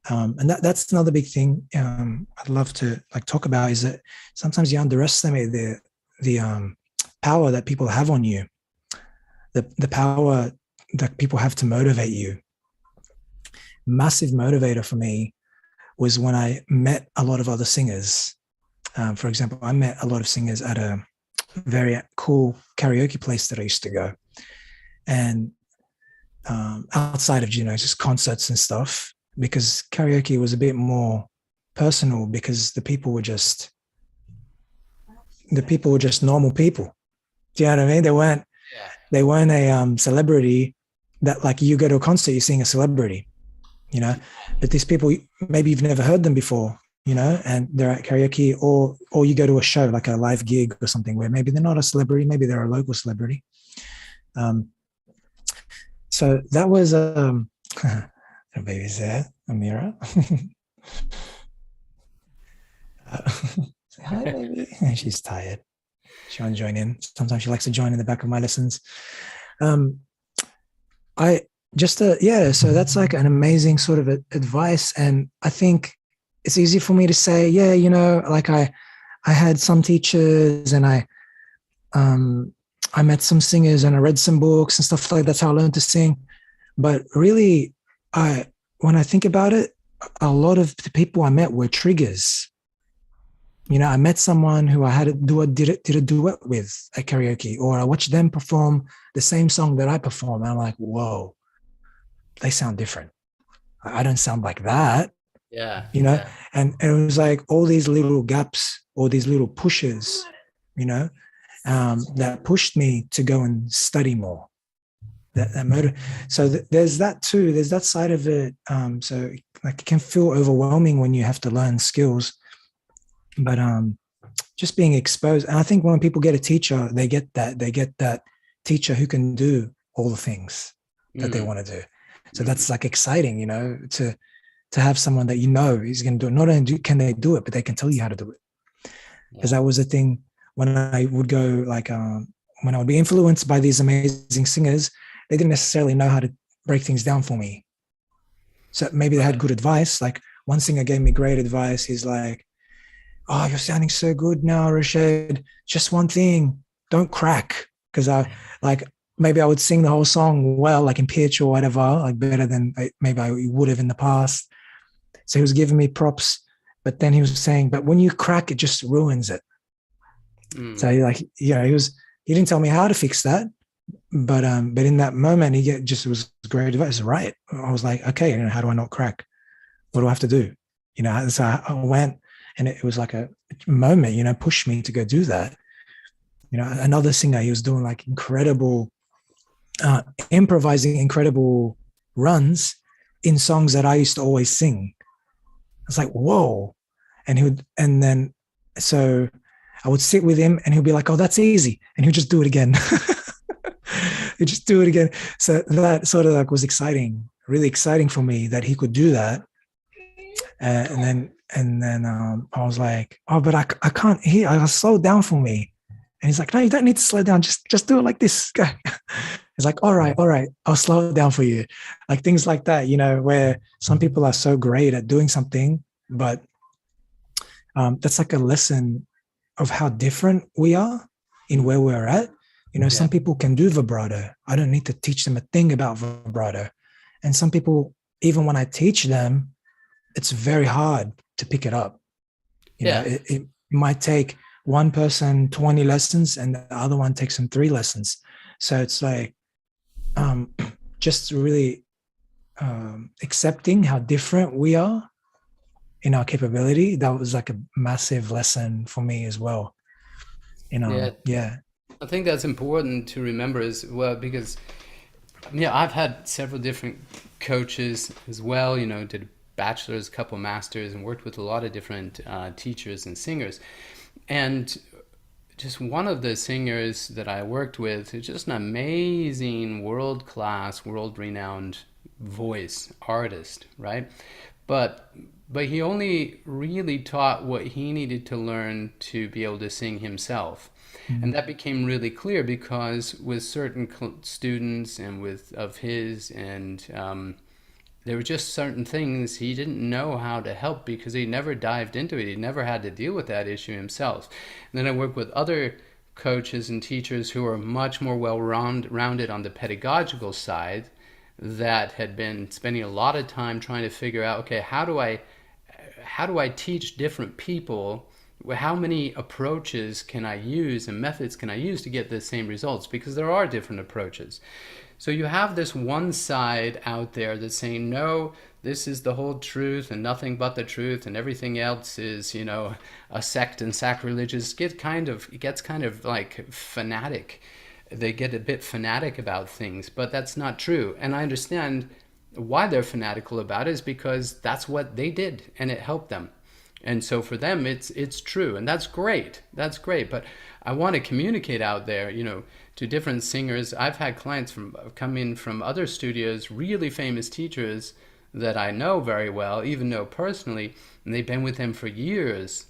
And that's another big thing I'd love to like talk about, is that sometimes you underestimate the power that people have on you, the power that people have to motivate you. Massive motivator for me was when I met a lot of other singers. For example, I met a lot of singers at a very cool karaoke place that I used to go, and outside of, you know, just concerts and stuff, because karaoke was a bit more personal, because the people were just normal people. Do you know what I mean? They weren't a celebrity that, like, you go to a concert, you sing a celebrity, you know, but these people, maybe you've never heard them before, you know, and they're at karaoke, or you go to a show, like a live gig or something, where maybe they're not a celebrity, maybe they're a local celebrity. So that was the baby's there, Amira. Say hi, baby. She's tired. She won't join in. Sometimes she likes to join in the back of my lessons. I just so that's like an amazing sort of advice, and I think it's easy for me to say, yeah, you know, like I had some teachers, and I met some singers, and I read some books and stuff like that. That's how I learned to sing. But really, when I think about it, a lot of the people I met were triggers. You know, I met someone who I had did a duet with at karaoke, or I watched them perform the same song that I perform, and I'm like, whoa, they sound different. I don't sound like that. Yeah. You know, and it was like all these little gaps, or these little pushes, you know, that pushed me to go and study more. That motive. So there's that too. There's that side of it. So like it can feel overwhelming when you have to learn skills, but just being exposed. And I think when people get a teacher, they get that teacher who can do all the things that they want to do. So that's like exciting, you know, to have someone that you know is going to do it. Not only can they do it, but they can tell you how to do it. Because that was the thing when I would go, like when I would be influenced by these amazing singers, they didn't necessarily know how to break things down for me. So maybe they had good advice. Like one singer gave me great advice. He's like, oh, you're sounding so good now, Rached. Just one thing, don't crack. Because maybe I would sing the whole song well, like in pitch or whatever, like better than maybe I would have in the past. So he was giving me props, but then he was saying, but when you crack, it just ruins it. So he didn't tell me how to fix that. But in that moment, it was great advice, right? I was like, okay, you know, how do I not crack? What do I have to do? You know, so I went, and it was like a moment, you know, pushed me to go do that. You know, another singer, he was doing like incredible, improvising incredible runs in songs that I used to always sing. I was like, whoa. So I would sit with him, and he'll be like, oh, that's easy. And he'll just do it again. He'd just do it again. So that sort of like was exciting, really exciting for me that he could do that. And then I was like, oh, but I can't hear. I slow down for me. And he's like, no, you don't need to slow down. Just do it like this. It's like, all right, I'll slow it down for you. Like things like that, where some people are so great at doing something, but that's like a lesson of how different we are in where we're at. Some people can do vibrato. I don't need to teach them a thing about vibrato. And some people, even when I teach them, it's very hard to pick it up. It might take one person 20 lessons and the other one takes them 3 lessons. So it's like just really accepting how different we are in our capability. That was like a massive lesson for me as well. I think that's important to remember as well, because I've had several different coaches as well, did a bachelor's, a couple masters, and worked with a lot of different teachers and singers. And just one of the singers that I worked with is just an amazing, world-class, world-renowned voice artist, right? But he only really taught what he needed to learn to be able to sing himself. Mm-hmm. And that became really clear because with certain students and of his, and there were just certain things he didn't know how to help because he never dived into it. He never had to deal with that issue himself. And then I worked with other coaches and teachers who are much more well-rounded on the pedagogical side, that had been spending a lot of time trying to figure out, okay, how do I teach different people? How many approaches can I use and methods can I use to get the same results? Because there are different approaches. So you have this one side out there that's saying, no, this is the whole truth and nothing but the truth, and everything else is, a sect and sacrilegious. It gets kind of like fanatic. They get a bit fanatic about things, but that's not true. And I understand why they're fanatical about it, is because that's what they did and it helped them. And so for them, it's true, and that's great. That's great. But I want to communicate out there, to different singers. I've had clients come in from other studios, really famous teachers that I know very well, even know personally, and they've been with them for years.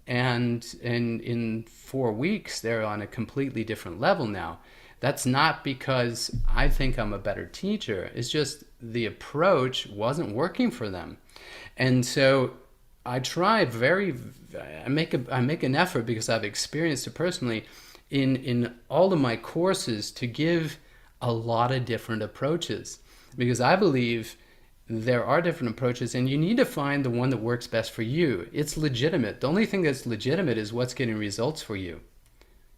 And in 4 weeks, they're on a completely different level now. That's not because I think I'm a better teacher. It's just the approach wasn't working for them. And so I try I make an effort, because I've experienced it personally, in all of my courses, to give a lot of different approaches, because I believe there are different approaches and you need to find the one that works best for you. It's legitimate. The only thing that's legitimate is what's getting results for you.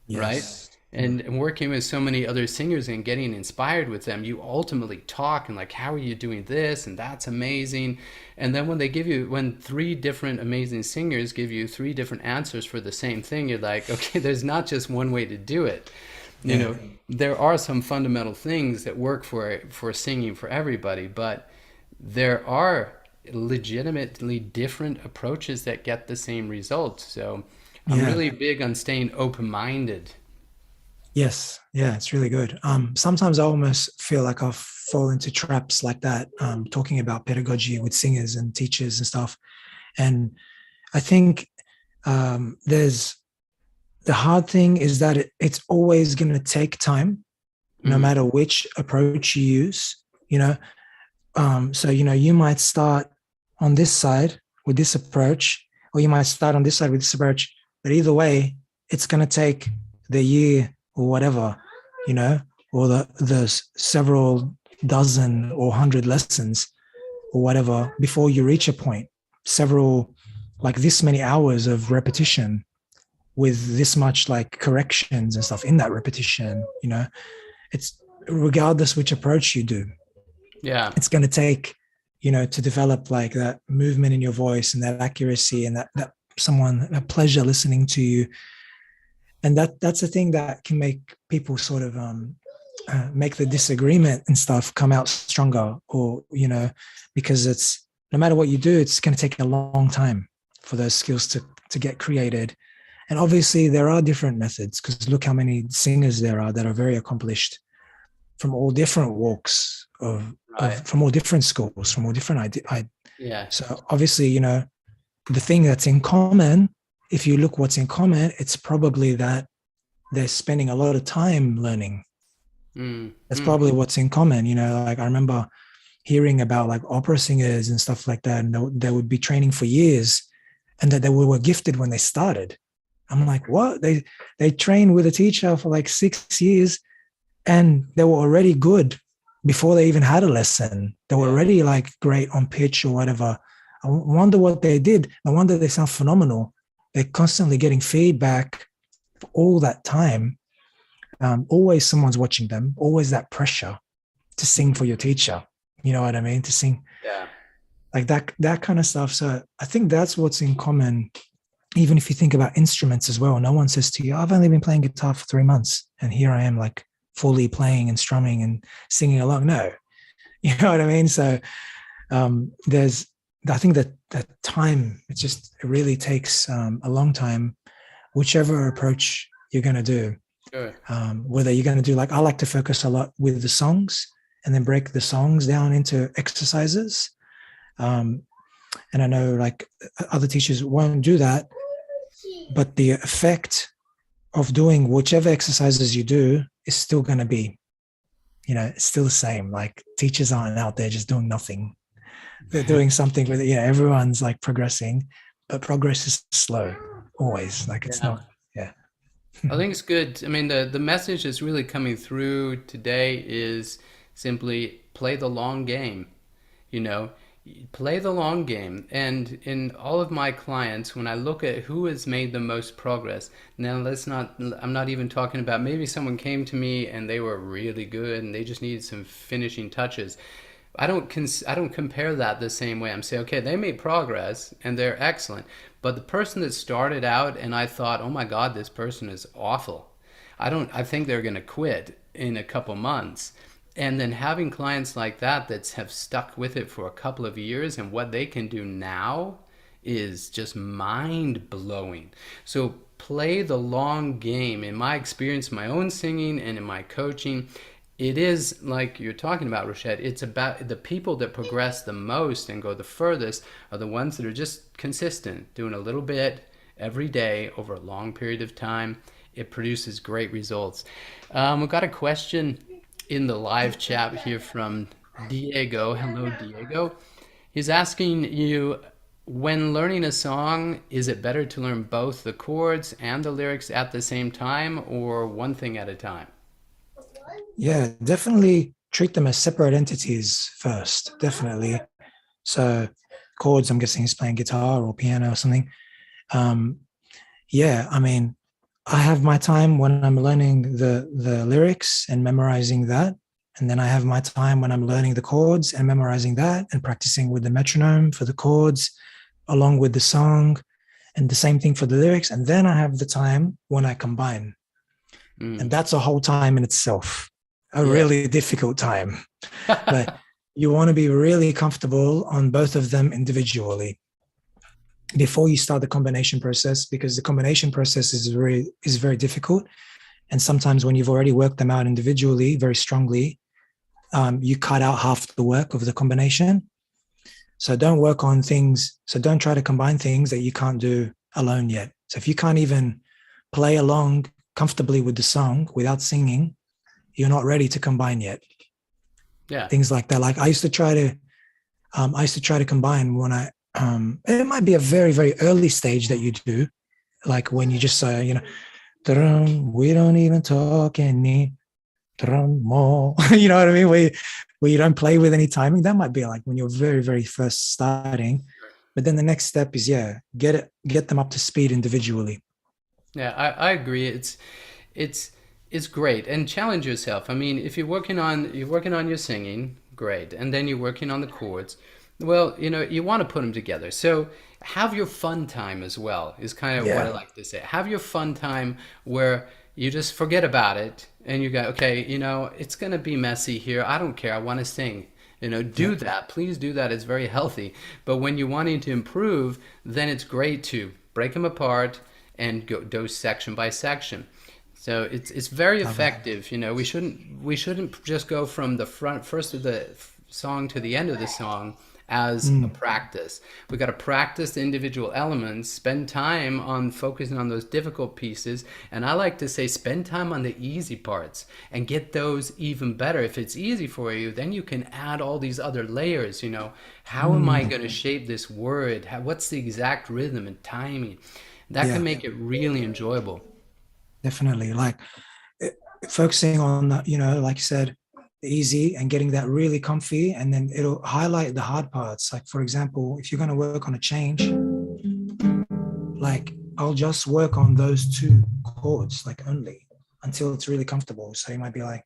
Yes. Right? And working with so many other singers and getting inspired with them, you ultimately talk and like, how are you doing this? And that's amazing. And then when 3 different amazing singers give you 3 different answers for the same thing, you're like, okay, there's not just one way to do it. There are some fundamental things that work for singing for everybody, but there are legitimately different approaches that get the same results. So I'm really big on staying open-minded. Yes. Yeah, it's really good. Sometimes I almost feel like I fall into traps like that, talking about pedagogy with singers and teachers and stuff. And I think there's the hard thing is that it's always going to take time, no matter which approach you use, So, you might start on this side with this approach, or you might start on this side with this approach, but either way, it's going to take the year or whatever, or the several dozen or 100 lessons or whatever before you reach a point, like this many hours of repetition with this much like corrections and stuff in that repetition, it's regardless which approach you do. Yeah, it's going to take, to develop like that movement in your voice and that accuracy and that pleasure listening to you. And that's the thing that can make people sort of make the disagreement and stuff come out stronger, or, because it's, no matter what you do, it's going to take a long time for those skills to get created. And obviously there are different methods, because look how many singers there are that are very accomplished from all different walks from all different schools, from all different Yeah. So obviously, the thing that's in common, if you look what's in common, it's probably that they're spending a lot of time learning. Mm, That's mm, probably what's in common. Like I remember hearing about like opera singers and stuff like that, and they would be training for years, and that they were gifted when they started. I'm like, what? They trained with a teacher for like 6 years, and they were already good before they even had a lesson. They were yeah. already like great on pitch or whatever. I wonder what they did. No wonder they sound phenomenal. They're constantly getting feedback for all that time. Always someone's watching them. Always that pressure to sing Mhm. for your teacher. You know what I mean? To sing Yeah. like that kind of stuff. So I think that's what's in common. Even if you think about instruments as well, no one says to you, I've only been playing guitar for 3 months and here I am like fully playing and strumming and singing along. No, you know what I mean? So there's, I think that time, it really takes a long time, whichever approach you're going to do. Sure. Whether you're going to do like, I like to focus a lot with the songs and then break the songs down into exercises. Um, and I know like other teachers won't do that, but the effect of doing whichever exercises you do is still going to be, it's still the same. Like teachers aren't out there just doing nothing. They're doing something with it. Yeah, everyone's like progressing, but progress is slow always. Like it's Yeah. not, yeah. I think it's good. I mean, the message that's really coming through today is simply play the long game. You know, play the long game. And in all of my clients, when I look at who has made the most progress, now I'm not even talking about maybe someone came to me and they were really good and they just needed some finishing touches. I don't compare that the same way. I'm saying, okay, they made progress and they're excellent, but the person that started out and I thought, oh my God, this person is awful. I think they're going to quit in a couple months. And then having clients like that have stuck with it for a couple of years and what they can do now is just mind blowing. So play the long game. In my experience, my own singing and in my coaching, it is like you're talking about, Rached. It's about the people that progress the most and go the furthest are the ones that are just consistent, doing a little bit every day over a long period of time. It produces great results. We've got a question in the live chat here from Diego. Hello, Diego. He's asking you, when learning a song, is it better to learn both the chords and the lyrics at the same time or one thing at a time? Yeah, definitely treat them as separate entities first. Definitely. So chords, I'm guessing he's playing guitar or piano or something. Um, yeah, I mean, I have my time when I'm learning the lyrics and memorizing that. And then I have my time when I'm learning the chords and memorizing that and practicing with the metronome for the chords along with the song. And the same thing for the lyrics. And then I have the time when I combine. And Mm. that's a whole time in itself, a Yeah. really difficult time. But you want to be really comfortable on both of them individually before you start the combination process, because the combination process is very difficult. And sometimes when you've already worked them out individually very strongly, you cut out half the work of the combination. So don't work on things. So don't try to combine things that you can't do alone yet. So if you can't even play along comfortably with the song without singing, you're not ready to combine yet. Yeah. Things like that. Like I used to try to combine when it might be a very, very early stage that you do, like when you just say, we don't even talk any more. You know what I mean? Where you don't play with any timing. That might be like when you're very, very first starting. But then the next step is, get them up to speed individually. Yeah, I agree. It's it's great and challenge yourself. I mean, if you're working on your singing, great, and then you're working on the chords. Well, you want to put them together. So have your fun time as well. Is kind of what I Yeah. like to say. Have your fun time where you just forget about it and you go, okay, it's gonna be messy here. I don't care. I want to sing. Yeah. Do that. Please do that. It's very healthy. But when you're wanting to improve, then it's great to break them apart and go section by section. So it's very Love it. effective. We shouldn't just go from the front first of the song to the end of the song as a practice. We got to practice the individual elements, spend time on focusing on those difficult pieces, and I like to say spend time on the easy parts and get those even better. If it's easy for you, then you can add all these other layers, you know. How am I going to shape this word? What's the exact rhythm and timing? That can make it really enjoyable. Definitely. Like focusing on that, you know, like you said, easy and getting that really comfy, and then it'll highlight the hard parts. Like for example, if you're going to work on a change, like I'll just work on those two chords, like only until it's really comfortable. So you might be like,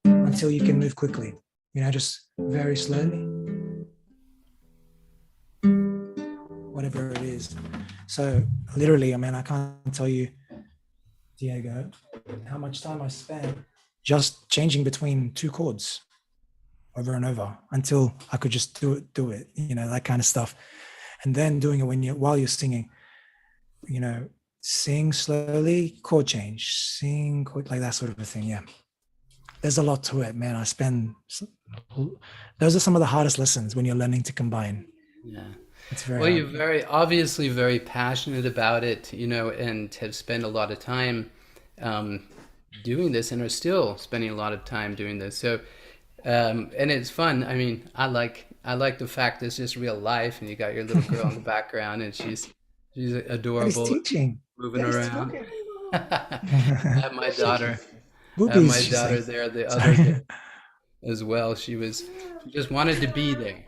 until you can move quickly, you know, just very slowly, whatever it is. So literally, I mean, I can't tell you, Diego, how much time I spent just changing between two chords over and over until I could just do it, you know, that kind of stuff. And then doing it while you're singing, you know, sing slowly, chord change, sing chord, like that sort of a thing. Yeah. There's a lot to it, man. Those are some of the hardest lessons when you're learning to combine. Yeah. It's very Well, hard. you're obviously very passionate about it, you know, and have spent a lot of time doing this and are still spending a lot of time doing this. So, and it's fun. I mean, I like the fact that it's just real life, and you got your little girl in the background, and she's adorable, teaching, moving around. I have my daughter. Boobies, My daughter like, there the other day as well. She just wanted to be there.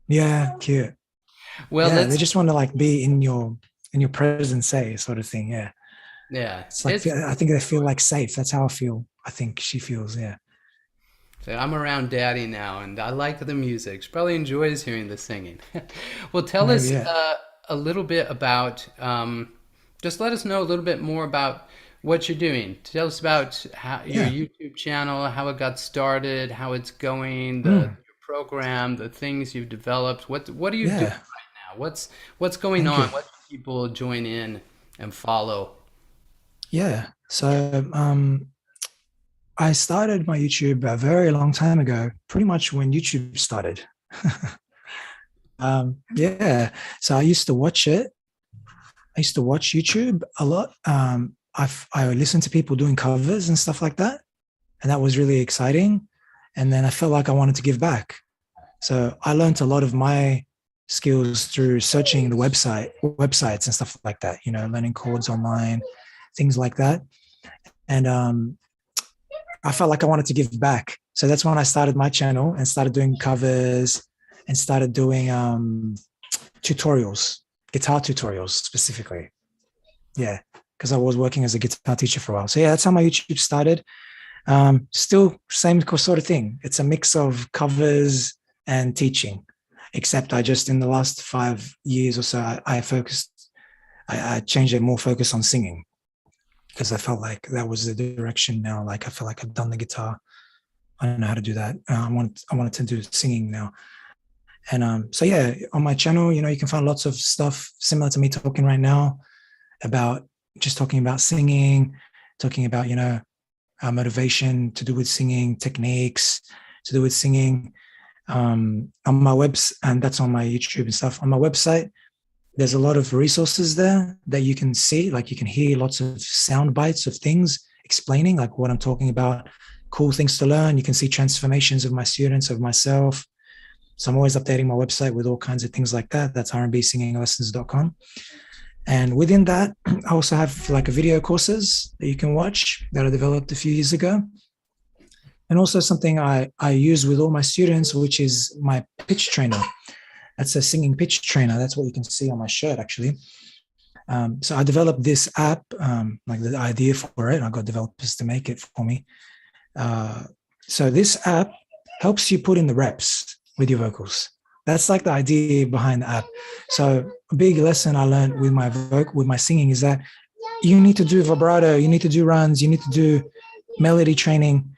Yeah, cute. Well, yeah, they just want to like be in your presence, say, sort of thing. Yeah. Yeah. It's like, I think they feel like safe. That's how I feel. I think she feels, yeah. So I'm around Daddy now, and I like the music. She probably enjoys hearing the singing. Well, tell us a little bit about, just let us know a little bit more about what you're doing. Tell us about your YouTube channel, how it got started, how it's going, your program, the things you've developed. What are you doing right now? What's going on? What do people join in and follow? Yeah. So I started my YouTube a very long time ago, pretty much when YouTube started. Yeah. So I used to watch it. I used to watch YouTube a lot. I listened to people doing covers and stuff like that. And that was really exciting. And then I felt like I wanted to give back. So I learned a lot of my skills through searching the websites and stuff like that, you know, learning chords online, things like that. And I felt like I wanted to give back. So that's when I started my channel and started doing covers and started doing tutorials, guitar tutorials specifically. Yeah, because I was working as a guitar teacher for a while. So yeah, that's how my YouTube started. Still same sort of thing. It's a mix of covers and teaching, except I just in the last 5 years or so, I changed it, more focus on singing, because I felt like that was the direction now. Like I feel like I've done the guitar. I don't know how to do that. I wanted to do singing now. And so yeah, on my channel, you know, you can find lots of stuff similar to me talking right now about just talking about singing, talking about, you know, motivation to do with singing, techniques to do with singing. On my website, and that's on my YouTube and stuff. On my website, there's a lot of resources there that you can see, like you can hear lots of sound bites of things explaining like what I'm talking about, cool things to learn. You can see transformations of my students, of myself. So I'm always updating my website with all kinds of things like that. That's rnbsinginglessons.com. And within that, I also have like a video courses that you can watch that I developed a few years ago. And also something I use with all my students, which is my pitch trainer. That's a singing pitch trainer. That's what you can see on my shirt, actually. So I developed this app, like the idea for it. I got developers to make it for me. So this app helps you put in the reps with your vocals. That's like the idea behind the app. So a big lesson I learned with my singing is that you need to do vibrato, you need to do runs, you need to do melody training.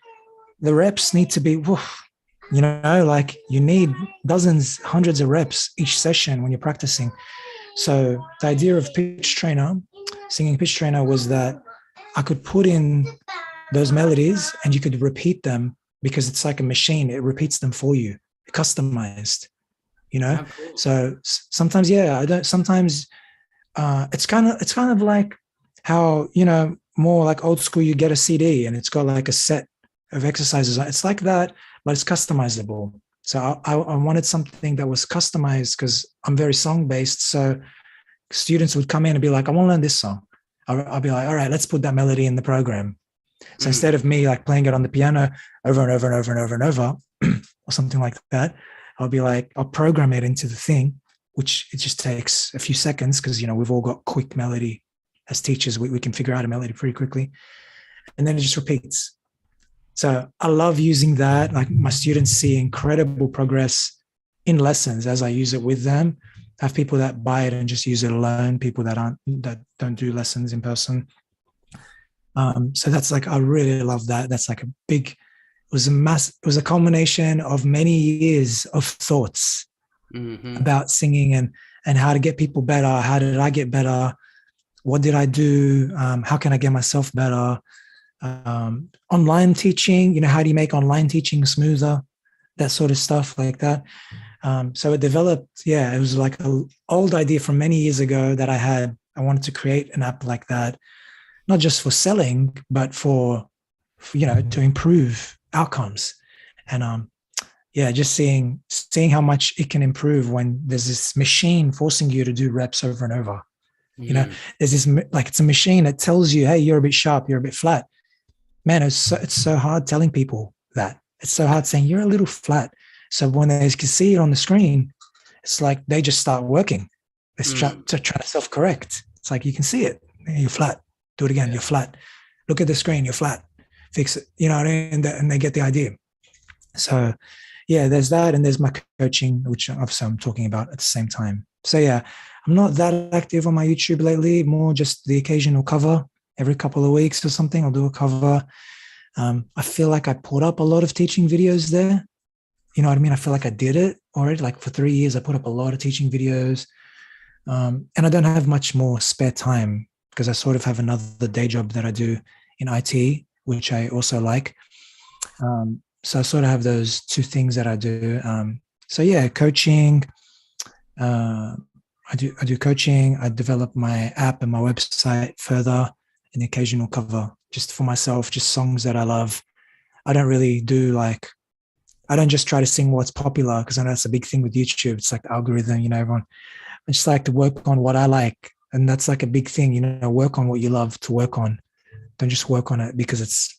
The reps need to be, you know, like you need dozens, hundreds of reps each session when you're practicing. So the idea of pitch trainer, singing pitch trainer, was that I could put in those melodies and you could repeat them because it's like a machine. It repeats them for you, customized, you know? Absolutely. So sometimes, yeah, I don't, sometimes it's kind of like how, you know, more like old school, you get a CD and it's got like a set of exercises. It's like that, but it's customizable. So I wanted something that was customized because I'm very song based. So students would come in and be like, I want to learn this song. I'll be like, all right, let's put that melody in the program. So Mm. instead of me like playing it on the piano over and over and over and over and over, or something like that, I'll be like, I'll program it into the thing, which it just takes a few seconds because, you know, we've all got quick melody as teachers. We can figure out a melody pretty quickly. And then it just repeats. So I love using that. Like my students see incredible progress in lessons as I use it with them. I have people that buy it and just use it alone, people that don't do lessons in person. So that's like, I really love that. That's like a big, it was a culmination of many years of thoughts about singing and how to get people better. How did I get better? What did I do? How can I get myself better? Online teaching, you know, how do you make online teaching smoother? That sort of stuff like that. So it developed, yeah, it was like an old idea from many years ago that I had. I wanted to create an app like that, not just for selling, but for you know, to improve outcomes. And yeah, just seeing how much it can improve when there's this machine forcing you to do reps over and over. You know, there's this, like, it's a machine that tells you, hey, you're a bit sharp, you're a bit flat. Man, it's so hard telling people that. It's so hard saying you're a little flat. So when they can see it on the screen, it's like they just start working. They're trying to self-correct. It's like, you can see it. You're flat. Do it again. You're flat. Look at the screen. You're flat. Fix it. You know what I mean? And they get the idea. So yeah, there's that. And there's my coaching, which obviously I'm talking about at the same time. So yeah, I'm not that active on my YouTube lately, more just the occasional cover. Every couple of weeks or something, I'll do a cover. I feel like I put up a lot of teaching videos there. You know what I mean? I feel like I did it already. Like for 3 years, I put up a lot of teaching videos. And I don't have much more spare time because I sort of have another day job that I do in IT, which I also like. So I sort of have those two things that I do. So yeah, coaching. I do coaching. I develop my app and my website further. An occasional cover just for myself, just songs that I love. I don't really do like, I don't just try to sing what's popular because I know that's a big thing with YouTube. It's like the algorithm, you know, everyone. I just like to work on what I like. And that's like a big thing, you know, work on what you love to work on. Don't just work on it because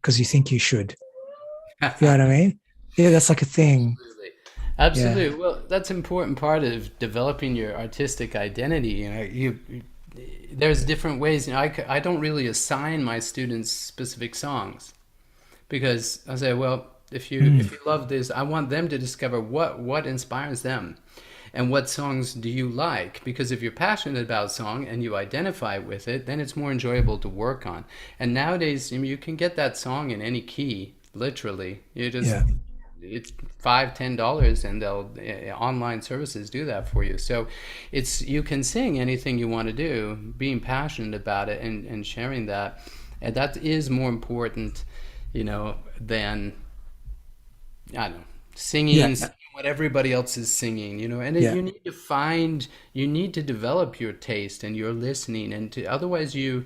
you think you should. You know what I mean? Yeah, that's like a thing. Absolutely. Yeah. Well, that's an important part of developing your artistic identity. You know, there's different ways. You know, I don't really assign my students specific songs because I say, well, if you love this, I want them to discover what inspires them and what songs do you like, because if you're passionate about a song and you identify with it, then it's more enjoyable to work on. And nowadays, I mean, you can get that song in any key, literally. You just Yeah. it's $5-10 and they'll online services do that for you. So it's, you can sing anything you want to do, being passionate about it and sharing that, and that is more important, you know, than, I don't know, singing Yeah. what everybody else is singing, you know. And Yeah. you need to develop your taste and your listening, and to, otherwise you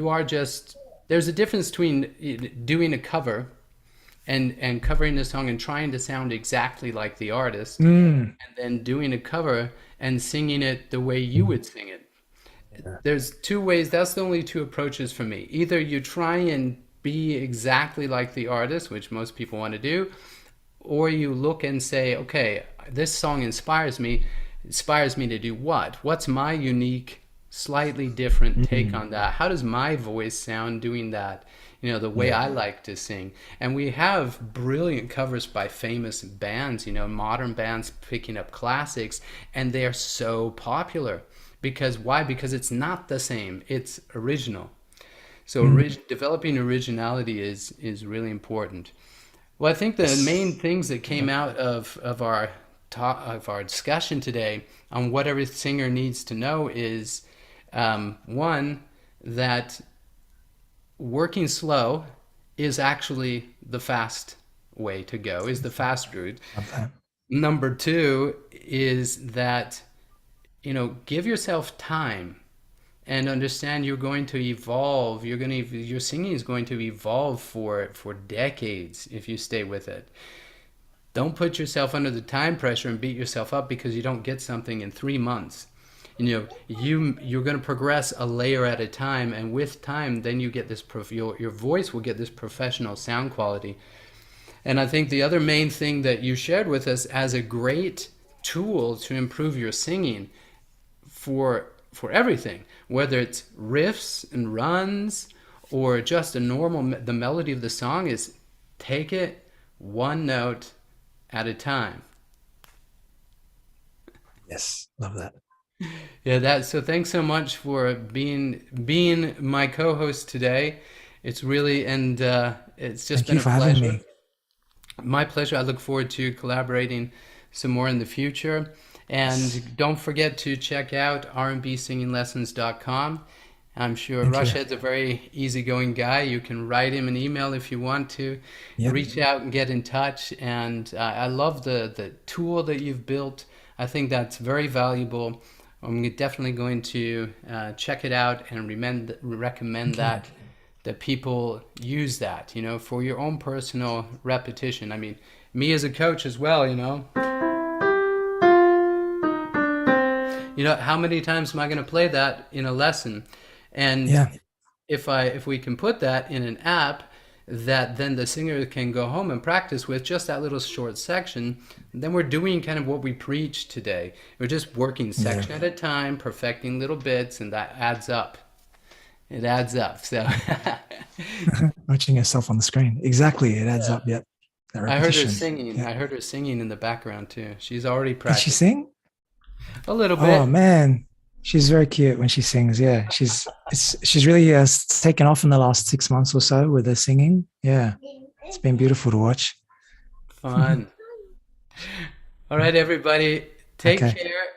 are just, there's a difference between doing a cover and covering the song and trying to sound exactly like the artist, and then doing a cover and singing it the way you would sing it. There's two ways. That's the only two approaches for me. Either you try and be exactly like the artist, which most people want to do, or you look and say, okay, this song inspires me to do what? What's my unique, slightly different take on that? How does my voice sound doing that? You know, the way I like to sing. And we have brilliant covers by famous bands, you know, modern bands picking up classics, and they're so popular. Because why? Because it's not the same, it's original. So developing originality is really important. Well, I think the main things that came out of our discussion today on what every singer needs to know is, one, that working slow is actually the fast way to go, is the fast route. Love that. Number two is that, give yourself time and understand you're going to evolve. Your singing is going to evolve for decades if you stay with it. Don't put yourself under the time pressure and beat yourself up because you don't get something in 3 months. You're going to progress a layer at a time, and with time, then you get this. Your voice will get this professional sound quality. And I think the other main thing that you shared with us as a great tool to improve your singing for everything, whether it's riffs and runs or just the melody of the song, is take it one note at a time. Yes, love that. Yeah, so thanks so much for being my co-host today. It's really, and it's just Thank been you a for having pleasure. me. My pleasure. I look forward to collaborating some more in the future. And don't forget to check out rnbsinginglessons.com. I'm sure Rached's a very easygoing guy. You can write him an email if you want to. Yep. Reach out and get in touch. And I love the tool that you've built. I think that's very valuable. I'm definitely going to check it out and recommend that people use that, for your own personal repetition. I mean, me as a coach as well, how many times am I going to play that in a lesson? And if we can put that in an app that then the singer can go home and practice with, just that little short section, then we're doing kind of what we preach today. We're just working section at a time, perfecting little bits, and that adds up. It adds up. So watching yourself on the screen. Exactly. It adds up. Yep. That repetition. I heard her singing. I heard her singing in the background too. She's already practiced. Did she sing? A little bit. Oh man, she's very cute when she sings. Yeah, she's really taken off in the last 6 months or so with her singing. Yeah, it's been beautiful to watch. Fun. All right, everybody, take care.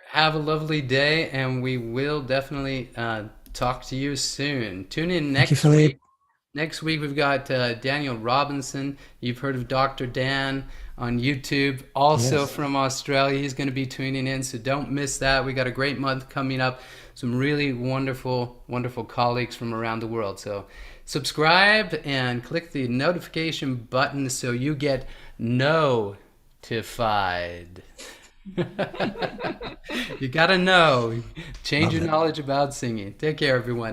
Have a lovely day, and we will definitely talk to you soon. Tune in next week. Next week, we've got Daniel Robinson. You've heard of Dr. Dan on YouTube, also from Australia. He's going to be tuning in, so don't miss that. We got a great month coming up. Some really wonderful, wonderful colleagues from around the world. So subscribe and click the notification button so you get notified. You got to know. Change your knowledge about singing. Take care, everyone.